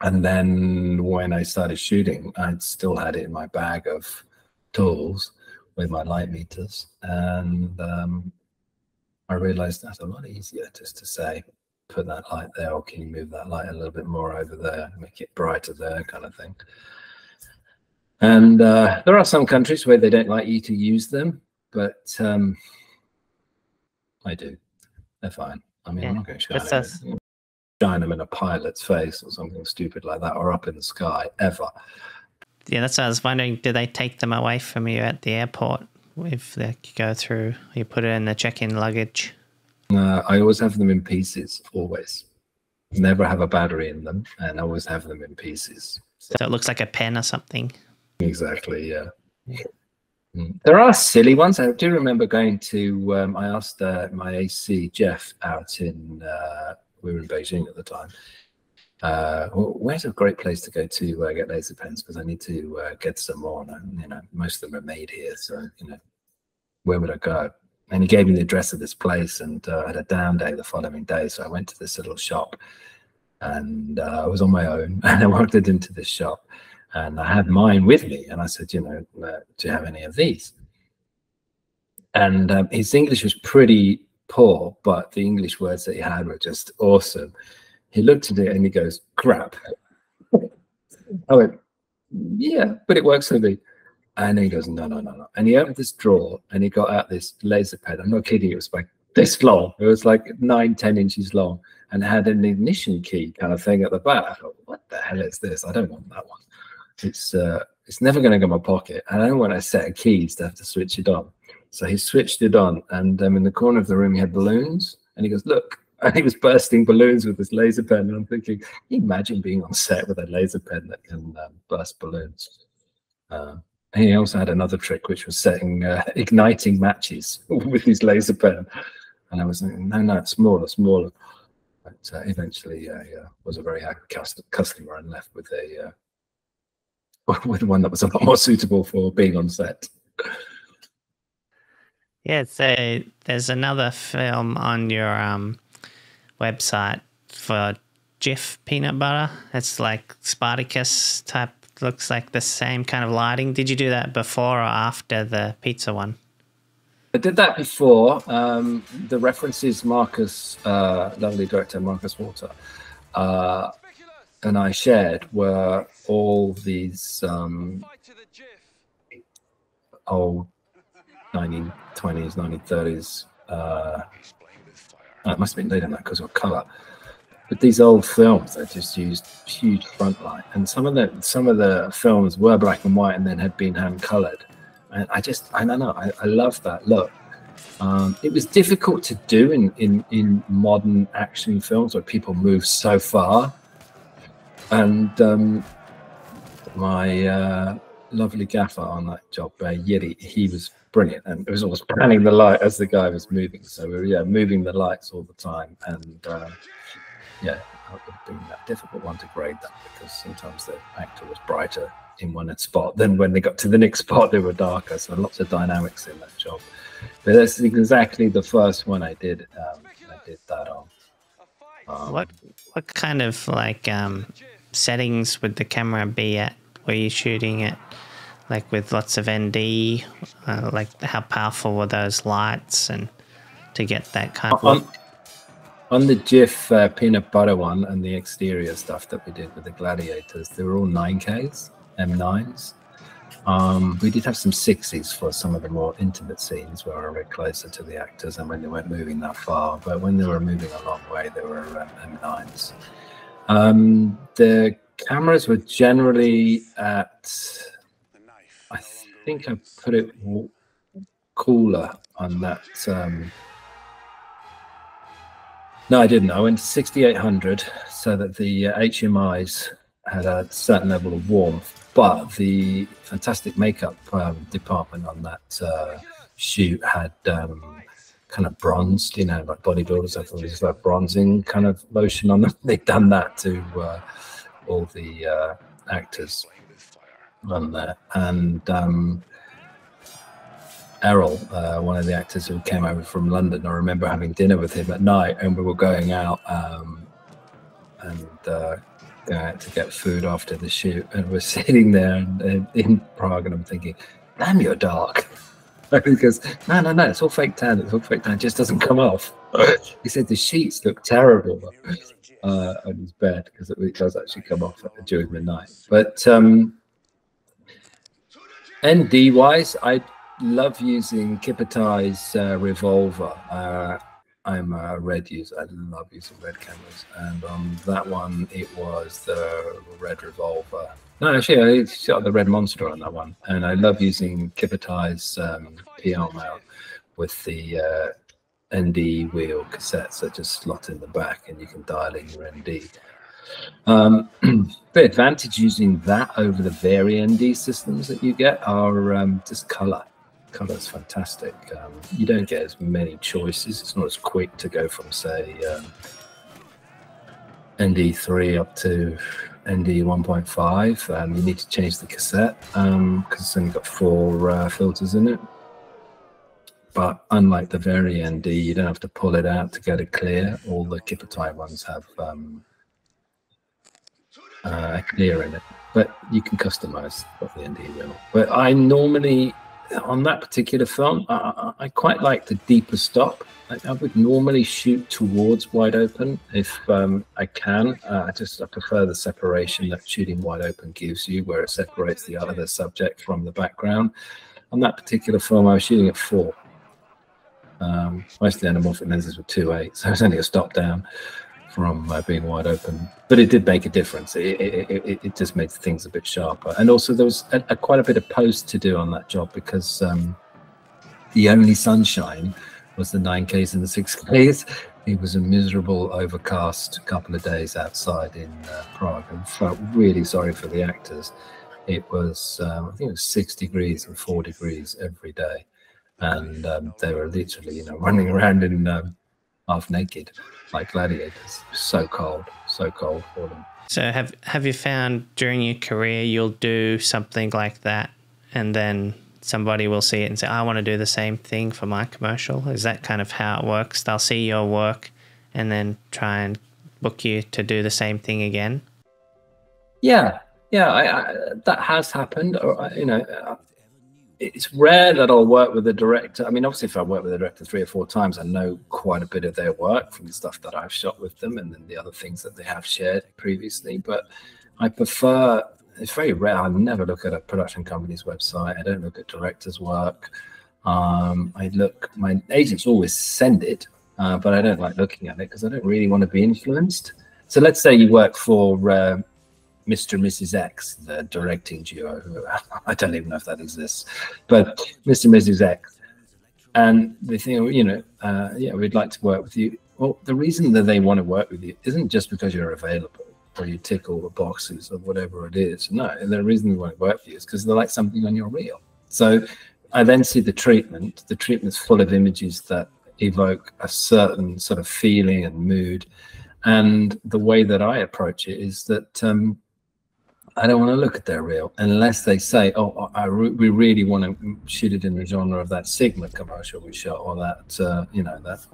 And then when I started shooting, I still had it in my bag of tools with my light meters. And I realized that's a lot easier just to say, put that light there, or can you move that light a little bit more over there, make it brighter there, kind of thing. And there are some countries where they don't like you to use them, but I do. They're fine. I mean, I'm not going to shine them in a pilot's face or something stupid like that, or up in the sky, ever. Yeah, that's what I was wondering. Do they take them away from you at the airport if they go through, you put it in the check-in luggage? I always have them in pieces, always. Never have a battery in them, and always have them in pieces. So it looks like a pen or something. Exactly, yeah. There are silly ones. I do remember going to, I asked my AC, Jeff, out in, we were in Beijing at the time. Where's a great place to go to get laser pens? Because I need to get some more. And, you know, most of them are made here. So, you know, where would I go? And he gave me the address of this place, and I had a down day the following day. So I went to this little shop, and I was on my own, and I walked into this shop, and I had mine with me. And I said, you know, do you have any of these? And his English was pretty poor, but the English words that he had were just awesome. He looked at it and he goes, crap. I went, yeah, but it works for me. And he goes, no, no, no, no. And he opened this drawer and he got out this laser pen. I'm not kidding, it was like this long. It was like 9-10 inches long, and had an ignition key kind of thing at the back. I thought, what the hell is this? I don't want that one. It's never going to go in my pocket. And I don't want a set of keys to have to switch it on. So he switched it on, and in the corner of the room he had balloons, and he goes, look. And he was bursting balloons with this laser pen, and I'm thinking, can you imagine being on set with a laser pen that can burst balloons? And he also had another trick, which was igniting matches with his laser pen. And I was thinking, no, no, smaller, smaller. But eventually, I was a very happy customer and left with a with one that was a lot more suitable for being on set. Yeah, so there's another film on your website for Jif peanut butter. It's like Spartacus type, looks like the same kind of lighting. Did you do that before or after the pizza one? I did that before. The references Marcus, lovely director Marcus Walter, and I shared were all these old 1920s, 1930s. It must have been later than that because of colour. But these old films, they just used huge front light, and some of the films were black and white and then had been hand coloured. And I don't know, I love that look. It was difficult to do in modern action films where people move so far. And my lovely gaffer on that job, Yeri, he was brilliant, and it was always panning the light as the guy was moving. So we were moving the lights all the time, and yeah, it would have been that difficult one to grade that, because sometimes the actor was brighter in one spot, then when they got to the next spot they were darker. So lots of dynamics in that job. But that's exactly the first one I did. I did that on. What kind of like settings would the camera be at? Were you shooting it like with lots of ND? Like how powerful were those lights, and to get that kind of look? On the Jif peanut butter one and the exterior stuff that we did with the gladiators, they were all 9Ks, M9s. We did have some 60s for some of the more intimate scenes where we were closer to the actors and when they weren't moving that far. But when they were moving a long way, they were M9s. The cameras were generally at, I think I put it cooler on that. No, I didn't. I went to 6800 so that the HMIs had a certain level of warmth, but the fantastic makeup department on that shoot had kind of bronzed, you know, like bodybuilders have all this like bronzing kind of lotion on them. They've done that to all the actors on there. And Errol, one of the actors who came over from London, I remember having dinner with him at night, and we were going out and going out to get food after the shoot, and we're sitting there in Prague, and I'm thinking, damn, you're dark. He goes, no, it's all fake tan. It's all fake tan. It just doesn't come off. He said the sheets look terrible on his bed because it does actually come off during the night. But ND wise, I love using Kipatai's Revolver. I'm a red user. I love using red cameras, and on that one it was the red Revolver. No, actually, I shot the red Monster on that one, and I love using Kipatai's PR mount with the ND wheel cassettes that just slot in the back, and you can dial in your ND. The advantage using that over the Vari ND systems that you get are just color. Color is fantastic. You don't get as many choices. It's not as quick to go from, say, ND3 up to ND 1.5. You need to change the cassette because it's only got 4 filters in it. But unlike the Vari ND, you don't have to pull it out to get it clear. All the Kipatai ones have a clear in it, but you can customize what the ND will. But I normally, on that particular film, I quite like the deeper stop. I would normally shoot towards wide open if I can. I prefer the separation that shooting wide open gives you, where it separates the other subject from the background. On that particular film, I was shooting at 4. Most of the anamorphic lenses were 2.8, so it's only a stop down from being wide open. But it did make a difference. It just made things a bit sharper. And also there was quite a bit of post to do on that job because the only sunshine was the 9Ks and the 6Ks. It was a miserable overcast couple of days outside in Prague, and felt really sorry for the actors. It was, I think it was 6 degrees and 4 degrees every day. And they were literally, you know, running around in half naked like gladiators. So cold for them. So have you found during your career you'll do something like that and then somebody will see it and say, I want to do the same thing for my commercial? Is that kind of how it works? They'll see your work and then try and book you to do the same thing again? Yeah, that has happened. Or, you know, it's rare that I'll work with a director. I mean, obviously, if I work with a director 3 or 4 times, I know quite a bit of their work from the stuff that I've shot with them and then the other things that they have shared previously. But I prefer, it's very rare. I never look at a production company's website. I don't look at directors' work. My agents always send it, but I don't like looking at it because I don't really want to be influenced. So let's say you work for Mr. and Mrs. X, the directing duo. I don't even know if that exists, but Mr. and Mrs. X. And they think, you know, yeah, we'd like to work with you. Well, the reason that they want to work with you isn't just because you're available or you tick all the boxes or whatever it is. No, and the reason they want to work with you is because they like something on your reel. So I then see the treatment. The treatment's full of images that evoke a certain sort of feeling and mood. And the way that I approach it is that I don't want to look at their reel unless they say, oh, we really want to shoot it in the genre of that Sigma commercial we shot, or that you know, that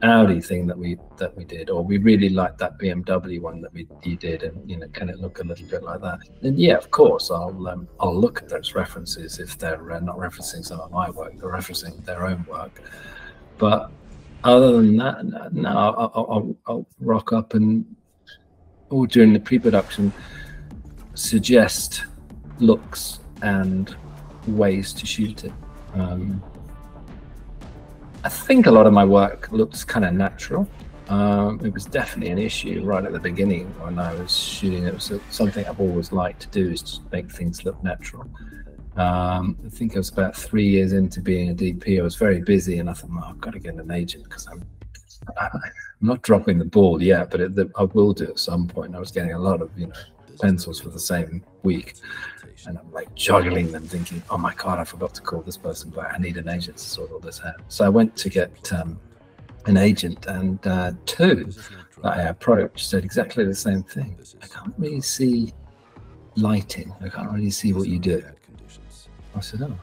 Audi thing that we did, or we really like that BMW one that you did, and you know, can it look a little bit like that? And yeah, of course, I'll look at those references if they're not referencing some of my work, they're referencing their own work. But other than that, no, I'll rock up and all during the pre-production suggest looks and ways to shoot it. I think a lot of my work looks kind of natural. It was definitely an issue right at the beginning when I was shooting. It was something I've always liked to do, is just make things look natural. I think I was about 3 years into being a DP. I was very busy, and I thought, well, I've got to get an agent because I'm not dropping the ball yet, but I will do at some point. I was getting a lot of, you know, pencils for the same week, and I'm like juggling them, thinking, oh my God, I forgot to call this person back. I need an agent to sort all this out. So I went to get an agent, and two that I approached said exactly the same thing. I can't really see lighting. I can't really see what you do. I said, oh,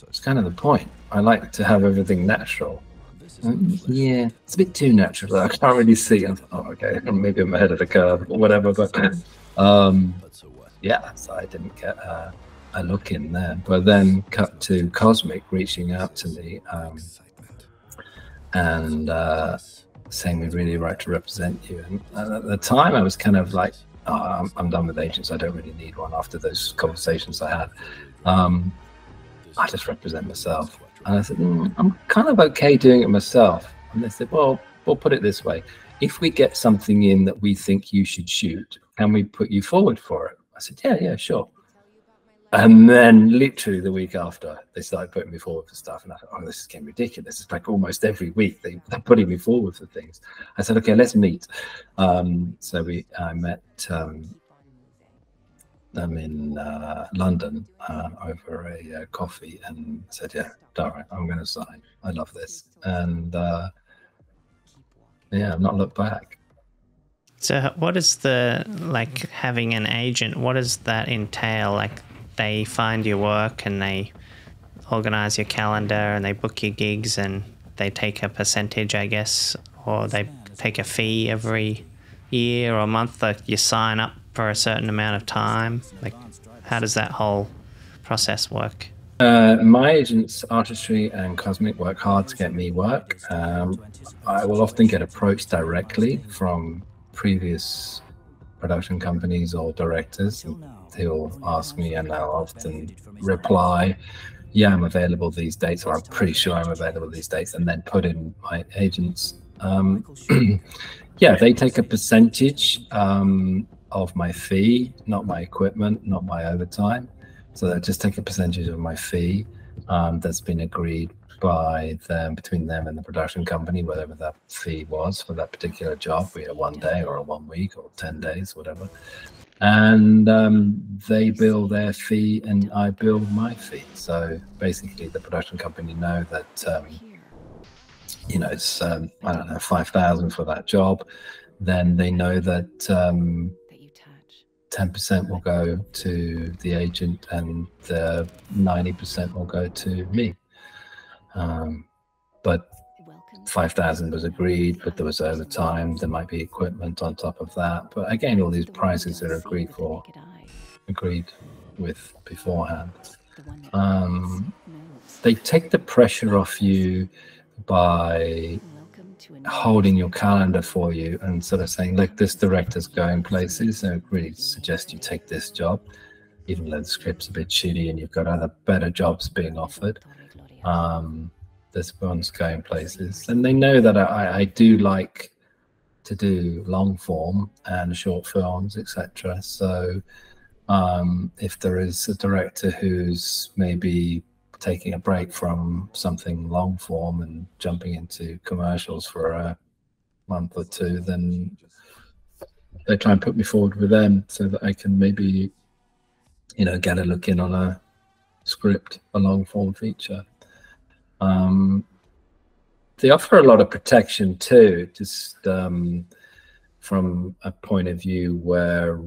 it's kind of the point. I like to have everything natural. Yeah, it's a bit too natural. I can't really see. I thought, oh, okay, maybe I'm ahead of the curve or whatever. But yeah, so I didn't get a look in there. But then cut to Cosmic reaching out to me and saying we'd really like to represent you. And at the time, I was kind of like, oh, I'm done with agents. I don't really need one after those conversations I had. I just represent myself. And I said, I'm kind of okay doing it myself. And they said, well, we'll put it this way. If we get something in that we think you should shoot, can we put you forward for it? I said, yeah, sure. And then literally the week after, they started putting me forward for stuff. And I thought, oh, this is getting ridiculous. It's like almost every week they're putting me forward for things. I said, okay, let's meet. So I met them in London over a coffee, and said, yeah, all right, I'm going to sign. I love this. And yeah, I've not looked back. So what is the, like, having an agent, what does that entail? Like, they find your work and they organize your calendar and they book your gigs and they take a percentage, I guess, or they take a fee every year or month that you sign up for a certain amount of time? Like, how does that whole process work? My agents, Artistry and Cosmic, work hard to get me work. I will often get approached directly from previous production companies or directors. Who'll ask me, and I'll often reply, yeah, I'm available these dates, or I'm pretty sure I'm available these dates, and then put in my agents. Yeah, they take a percentage of my fee, not my equipment, not my overtime. So they just take a percentage of my fee that's been agreed by them, between them and the production company, whatever that fee was for that particular job, be it 1 day or a 1 week or 10 days, whatever. And they bill their fee and I bill my fee. So basically the production company know that, you know, it's, I don't know, 5,000 for that job. Then they know that 10% will go to the agent and the 90% will go to me. But 5,000 was agreed, but there was overtime. There might be equipment on top of that. But again, all these prices are agreed with beforehand. They take the pressure off you by holding your calendar for you and sort of saying, look, this director's going places, so I really suggest you take this job, even though the script's a bit shitty and you've got other better jobs being offered. This one's going places, and they know that I do like to do long form and short films, etc. So if there is a director who's maybe taking a break from something long form and jumping into commercials for a month or two, then they try and put me forward with them so that I can maybe, you know, get a look in on a script, a long form feature. They offer a lot of protection too, just from a point of view where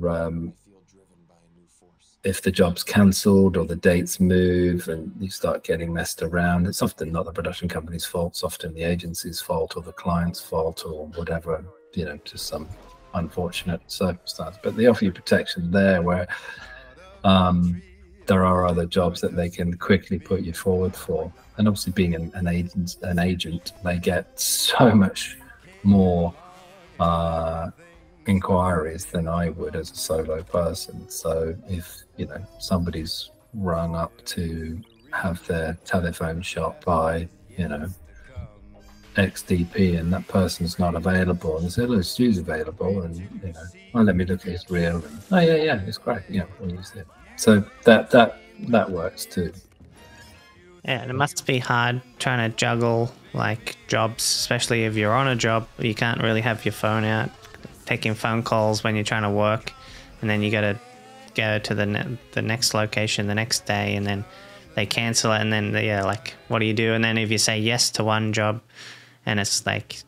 if the job's cancelled or the dates move and you start getting messed around, it's often not the production company's fault, it's often the agency's fault or the client's fault or whatever, you know, just some unfortunate circumstance. But they offer you protection there where there are other jobs that they can quickly put you forward for. And obviously being an agent, they get so much more inquiries than I would as a solo person. So if, you know, somebody's rung up to have their telephone shot by, you know, XDP and that person's not available, and they say, hello, Stu's available, and, you know, oh, let me look at his reel, and oh yeah, it's great, you know, we'll use it. So that that works too. Yeah, and it must be hard trying to juggle like jobs, especially if you're on a job. You can't really have your phone out, taking phone calls when you're trying to work, and then you got to go to the next location the next day, and then they cancel it, and then yeah, like what do you do? And then if you say yes to one job, and it's like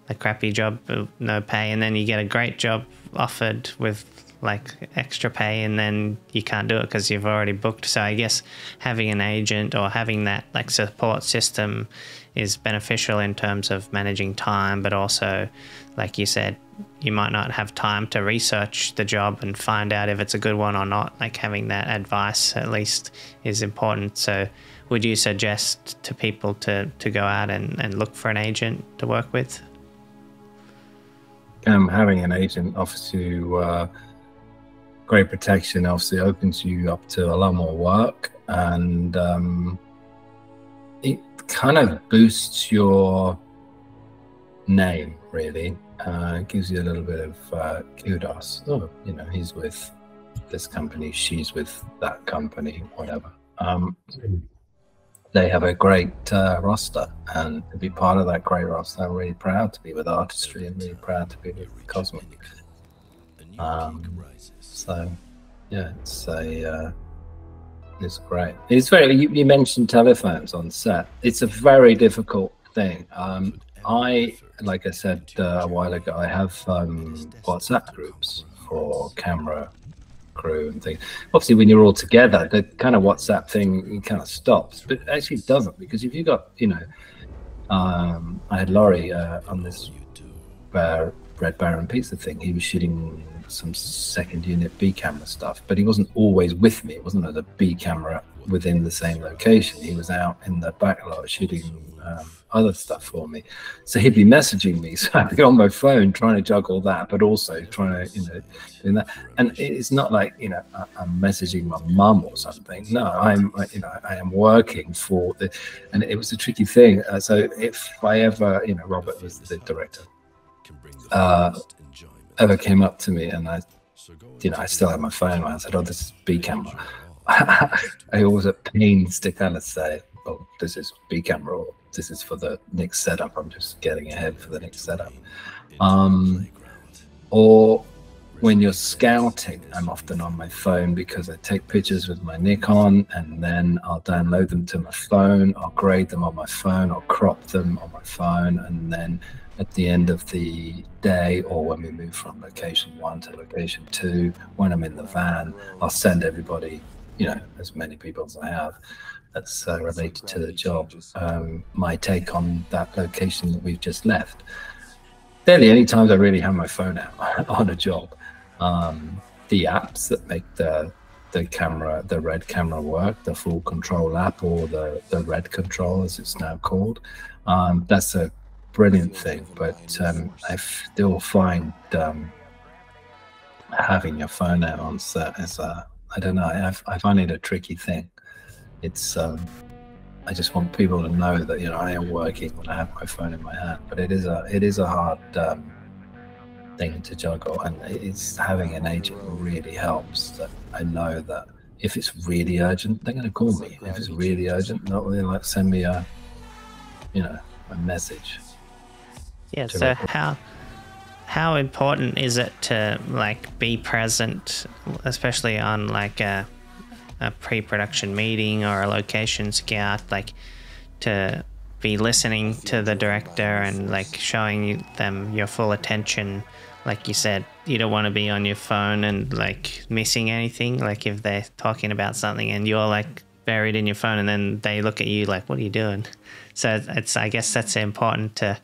a crappy job, no pay, and then you get a great job offered with like extra pay, and then you can't do it because you've already booked. So I guess having an agent or having that like support system is beneficial in terms of managing time, but also, like you said, you might not have time to research the job and find out if it's a good one or not. Like having that advice at least is important. So would you suggest to people to go out and look for an agent to work with? Having an agent offers you great protection, obviously opens you up to a lot more work, and it kind of boosts your name, really. It gives you a little bit of kudos. Oh, you know, he's with this company, she's with that company, whatever. They have a great roster, and to be part of that great roster, I'm really proud to be with Artistry and really proud to be with Cosmic. So yeah, it's great. It's very, you mentioned telephones on set. It's a very difficult thing. Like I said a while ago, I have WhatsApp groups for camera crew and things. Obviously, when you're all together, the kind of WhatsApp thing kind of stops, but actually it doesn't, because if you got, you know, I had Laurie on this Red Baron Pizza thing. He was shooting some second unit B camera stuff, but he wasn't always with me. It wasn't at a B camera within the same location. He was out in the back lot shooting other stuff for me. So he'd be messaging me, so I'd be on my phone trying to juggle that, but also trying to, you know, doing that. And it's not like, you know, I'm messaging my mum or something. No, I'm, you know, I am working for the, and it was a tricky thing. So if I ever, you know, Robert was the director, ever came up to me and I, you know, I still had my phone. I said, "Oh, this is B camera." I always at pains to kind of say, "Oh, this is B camera," or "This is for the next setup. I'm just getting ahead for the next setup." Or when you're scouting, I'm often on my phone because I take pictures with my Nikon and then I'll download them to my phone. I'll grade them on my phone. I'll crop them on my phone, and then at the end of the day, or when we move from location 1 to location 2, when I'm in the van, I'll send everybody, you know, as many people as I have that's related to the job, my take on that location that we've just left. They're the only times I really have my phone out on a job. The apps that make the camera, the Red camera work, the full control app, or the Red control as it's now called, that's a brilliant thing. But I still find having your phone out on set is I don't know, I find it a tricky thing. It's I just want people to know that, you know, I am working when I have my phone in my hand, but it is a hard thing to juggle, and it's having an agent really helps. That I know that if it's really urgent, they're going to call me. If it's really urgent, not really like send me a, you know, a message. Yeah. So how important is it to like be present, especially on like a pre-production meeting or a location scout, like to be listening to the director and like showing them your full attention? Like you said, you don't want to be on your phone and like missing anything. Like if they're talking about something and you're like buried in your phone, and then they look at you like, what are you doing? So it's, I guess that's important to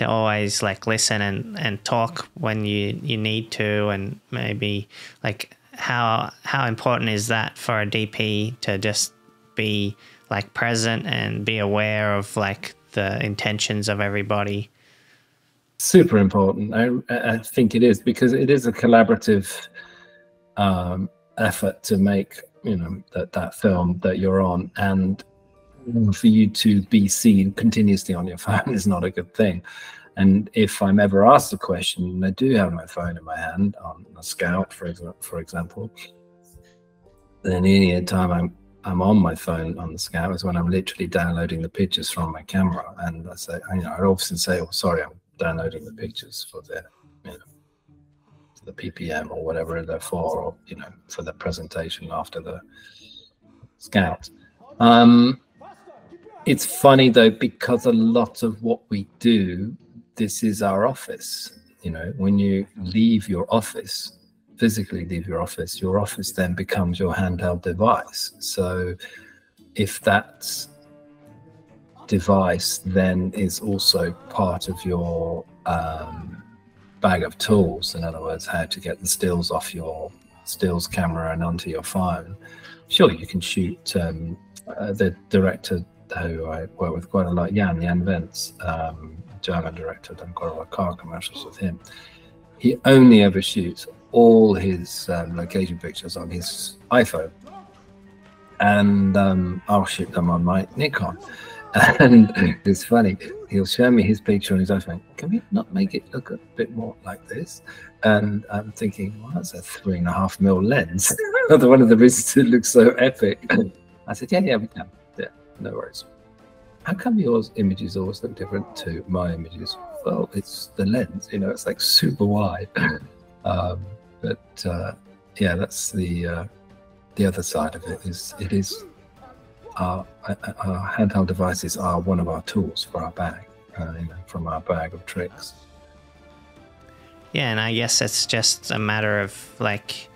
always like listen and talk when you need to. And maybe like how important is that for a DP to just be like present and be aware of like the intentions of everybody? Super important. I think it is, because it is a collaborative effort to make, you know, that film that you're on, and for you to be seen continuously on your phone is not a good thing. And if I'm ever asked a question, and I do have my phone in my hand on a scout, for example, then any time I'm on my phone on the Scout is when I'm literally downloading the pictures from my camera, and I say, you know, I often say, "Oh, sorry, I'm downloading the pictures for the, you know, the PPM or whatever they're for, or you know, for the presentation after the Scout." It's funny though, because a lot of what we do, this is our office. You know, when you leave your office, physically leave your office then becomes your handheld device. So if that device then is also part of your bag of tools, in other words, how to get the stills off your stills camera and onto your phone, sure, you can shoot. The director who I work with quite a lot, Jan WENTZ, German director, done quite a lot of car commercials with him. He only ever shoots all his location pictures on his iPhone, and I'll shoot them on my Nikon. And it's funny, he'll show me his picture on his iPhone. Can we not make it look a bit more like this? And I'm thinking, well, that's a 3.5mm lens. One of the reasons it looks so epic. I said, yeah, we can. Yeah, no worries. How come yours images always look different to my images? Well, it's the lens, you know, it's like super wide. Yeah, that's the other side of it. It is our handheld devices are one of our tools for our bag, you know, from our bag of tricks. Yeah, and I guess it's just a matter of like,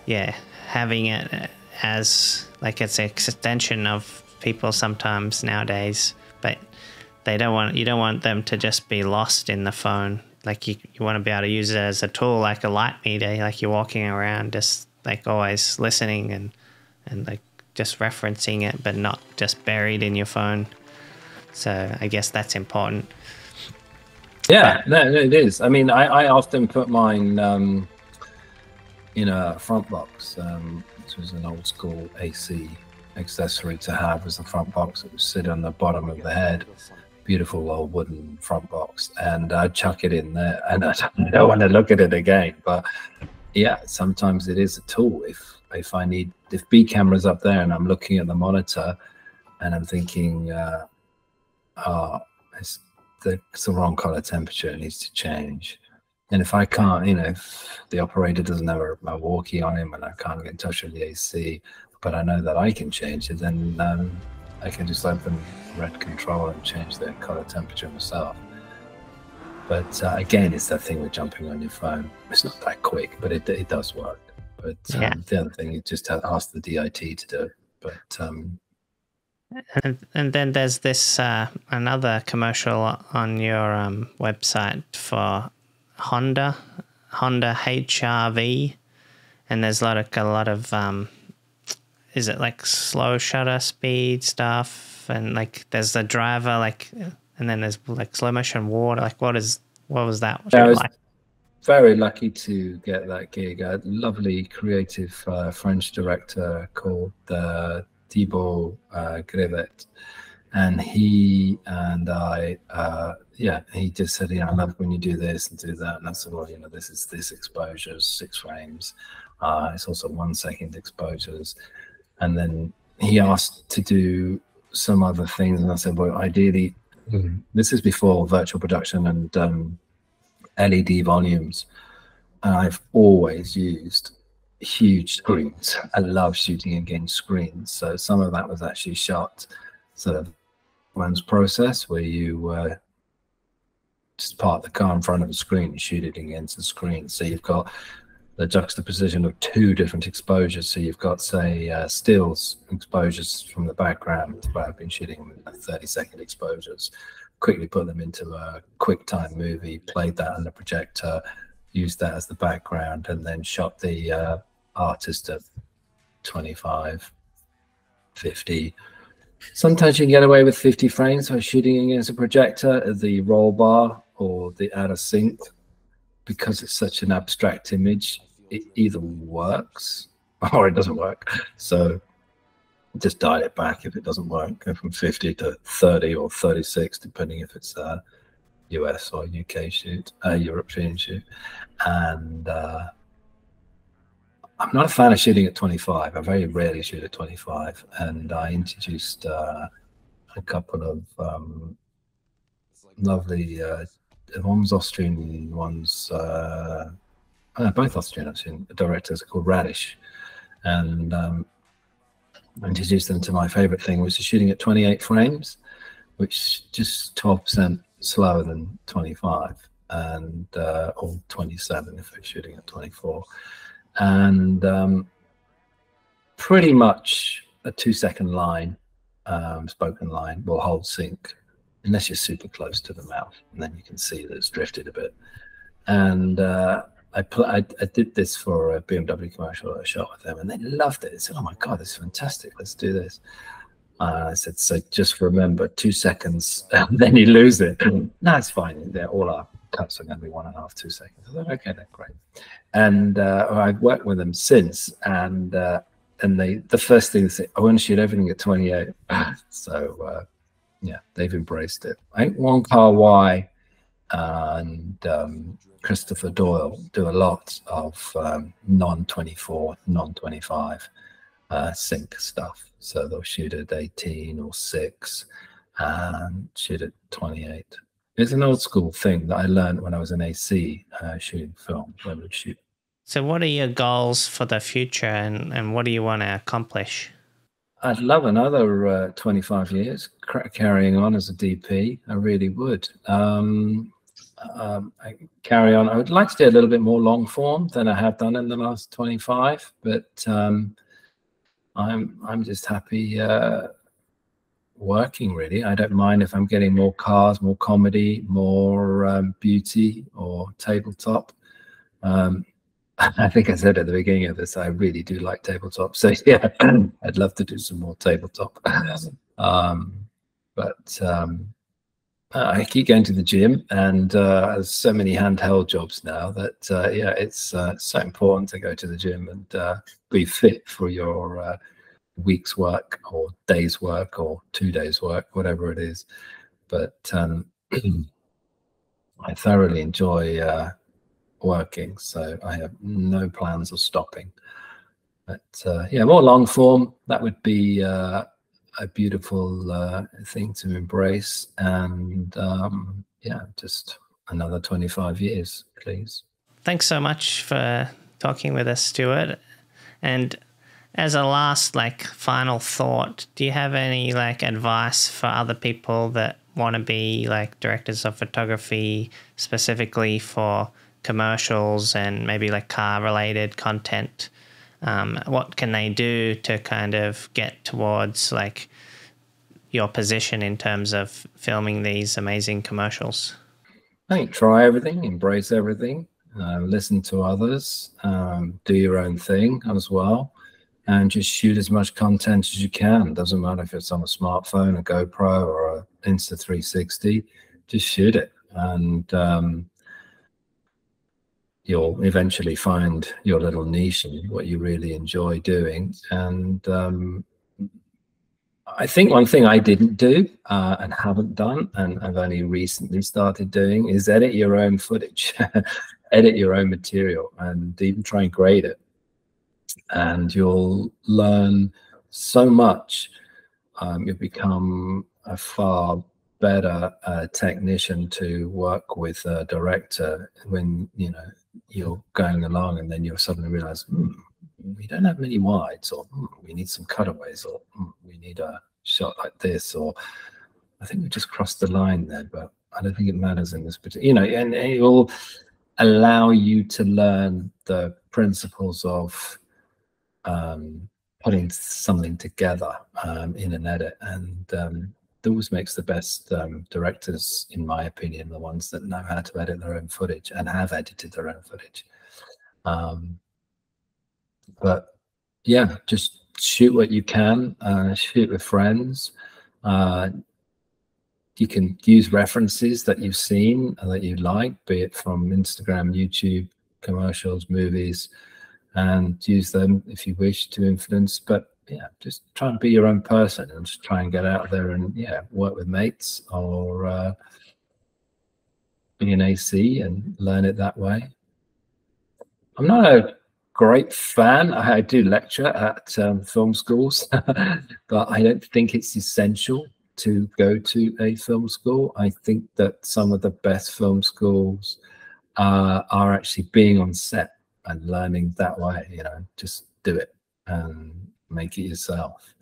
yeah, having it as like it's an extension of people sometimes nowadays, but you don't want them to just be lost in the phone. Like you want to be able to use it as a tool, like a light meter, like you're walking around just like always listening and like just referencing it, but not just buried in your phone. So I guess that's important. Yeah, no, it is. I mean, I often put mine in a front box, which was an old school AC accessory to have as a front box. It would sit on the bottom of the head, beautiful old wooden front box, and I'd chuck it in there, and I don't want to look at it again. But yeah, sometimes it is a tool. If B camera's up there and I'm looking at the monitor and I'm thinking, it's the wrong color temperature, it needs to change. And if I can't, you know, if the operator doesn't have a walkie on him and I can't get in touch with the AC, but I know that I can change it, then I can just open red control and change the color temperature myself. But again, it's that thing with jumping on your phone. It's not that quick, but it does work. But yeah. The other thing, you just ask the DIT to do it. But and then there's this another commercial on your website for Honda HRV, and there's a lot of is it like slow shutter speed stuff, and like there's the driver, like, and then there's like slow motion water. Like what was that? I was very lucky to get that gig. A lovely creative French director called Thibaut Grevet, and he and I, he just said, I love when you do this and do that. And I said, well, you know, this is this exposures, 6 frames. It's also 1 second exposures. And then he asked to do some other things, and I said, well, ideally, this is before virtual production and LED volumes. And I've always used huge screens. I love shooting against screens. So some of that was actually shot sort of one's process, where you just park the car in front of the screen and shoot it against the screen. So you've got the juxtaposition of 2 different exposures. So you've got, say, stills exposures from the background, where I've been shooting 30-second exposures, quickly put them into a quick time movie, played that on the projector, used that as the background, and then shot the artist at 25, 50. Sometimes you can get away with 50 frames by shooting against a projector at the roll bar or the out of sync. Because it's such an abstract image, it either works or it doesn't work. So just dial it back if it doesn't work. Go from 50 to 30 or 36, depending if it's a US or UK shoot, European shoot. And I'm not a fan of shooting at 25. I very rarely shoot at 25, and I introduced a couple of lovely, one was Austrian, one's both Austrian actually, directors called Radish, and I introduced them to my favorite thing, which is shooting at 28 frames, which just 12% slower than 25, and or 27 if we're shooting at 24, and pretty much a 2-second line, spoken line, will hold sync unless you're super close to the mouth, and then you can see that it's drifted a bit. And I did this for a BMW commercial I shot with them, and they loved it. They said, "Oh my God, this is fantastic. Let's do this." I said, "So just remember, 2 seconds, and then you lose it." No, it's fine. All our cuts are going to be 1.5, 2 seconds. I thought, okay, that's great. And I've worked with them since, and the first thing they say, "I want to shoot everything at 28." So yeah, they've embraced it. I think Wong Kar-wai and Christopher Doyle do a lot of non-24, non-25 sync stuff. So they'll shoot at 18 or 6 and shoot at 28. It's an old school thing that I learned when I was in AC shooting film. When we shoot. So what are your goals for the future, and what do you want to accomplish? I'd love another 25 years carrying on as a DP. I really would. I carry on. I would like to do a little bit more long form than I have done in the last 25, but I'm just happy working, really. I don't mind if I'm getting more cars, more comedy, more beauty or tabletop. I think I said at the beginning of this, I really do like tabletop. So yeah, I'd love to do some more tabletop. I keep going to the gym, and there's so many handheld jobs now that yeah, it's so important to go to the gym and be fit for your week's work or day's work or 2 days work, whatever it is. But I thoroughly enjoy working, so I have no plans of stopping. But yeah, more long form, that would be a beautiful thing to embrace. And yeah, just another 25 years, please. Thanks so much for talking with us, Stuart. And as a last, final thought, do you have any advice for other people that want to be directors of photography, specifically for commercials and maybe car related content? What can they do to kind of get towards your position in terms of filming these amazing commercials? I think try everything, embrace everything, listen to others, do your own thing as well, and just shoot as much content as you can. Doesn't matter if it's on a smartphone, a GoPro, or an Insta360, just shoot it. And you'll eventually find your little niche and what you really enjoy doing. And I think one thing I didn't do and haven't done, and I've only recently started doing, is edit your own footage, edit your own material, and even try and grade it. And you'll learn so much. You'll become a far better technician to work with a director when you're going along, and then you'll suddenly realize, we don't have many wides, or we need some cutaways, or we need a shot like this, or I think we just crossed the line there, but I don't think it matters in this particular, and it will allow you to learn the principles of putting something together in an edit. And it always makes the best directors, in my opinion, the ones that know how to edit their own footage and have edited their own footage. But yeah, just shoot what you can, shoot with friends. You can use references that you've seen and that you like, be it from Instagram, YouTube, commercials, movies, and use them if you wish to influence. But yeah, just try and be your own person and just try and get out there and yeah, work with mates, or be an AC and learn it that way. I'm not a great fan. I do lecture at film schools, but I don't think it's essential to go to a film school. I think that some of the best film schools are actually being on set and learning that way. You know, just do it and make it yourself.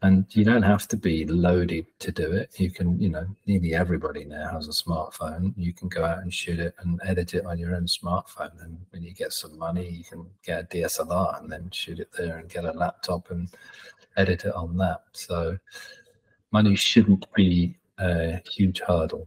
And you don't have to be loaded to do it. You can, you know, nearly everybody now has a smartphone. You can go out and shoot it and edit it on your own smartphone. And when you get some money, you can get a DSLR and then shoot it there and get a laptop and edit it on that. So money shouldn't be a huge hurdle.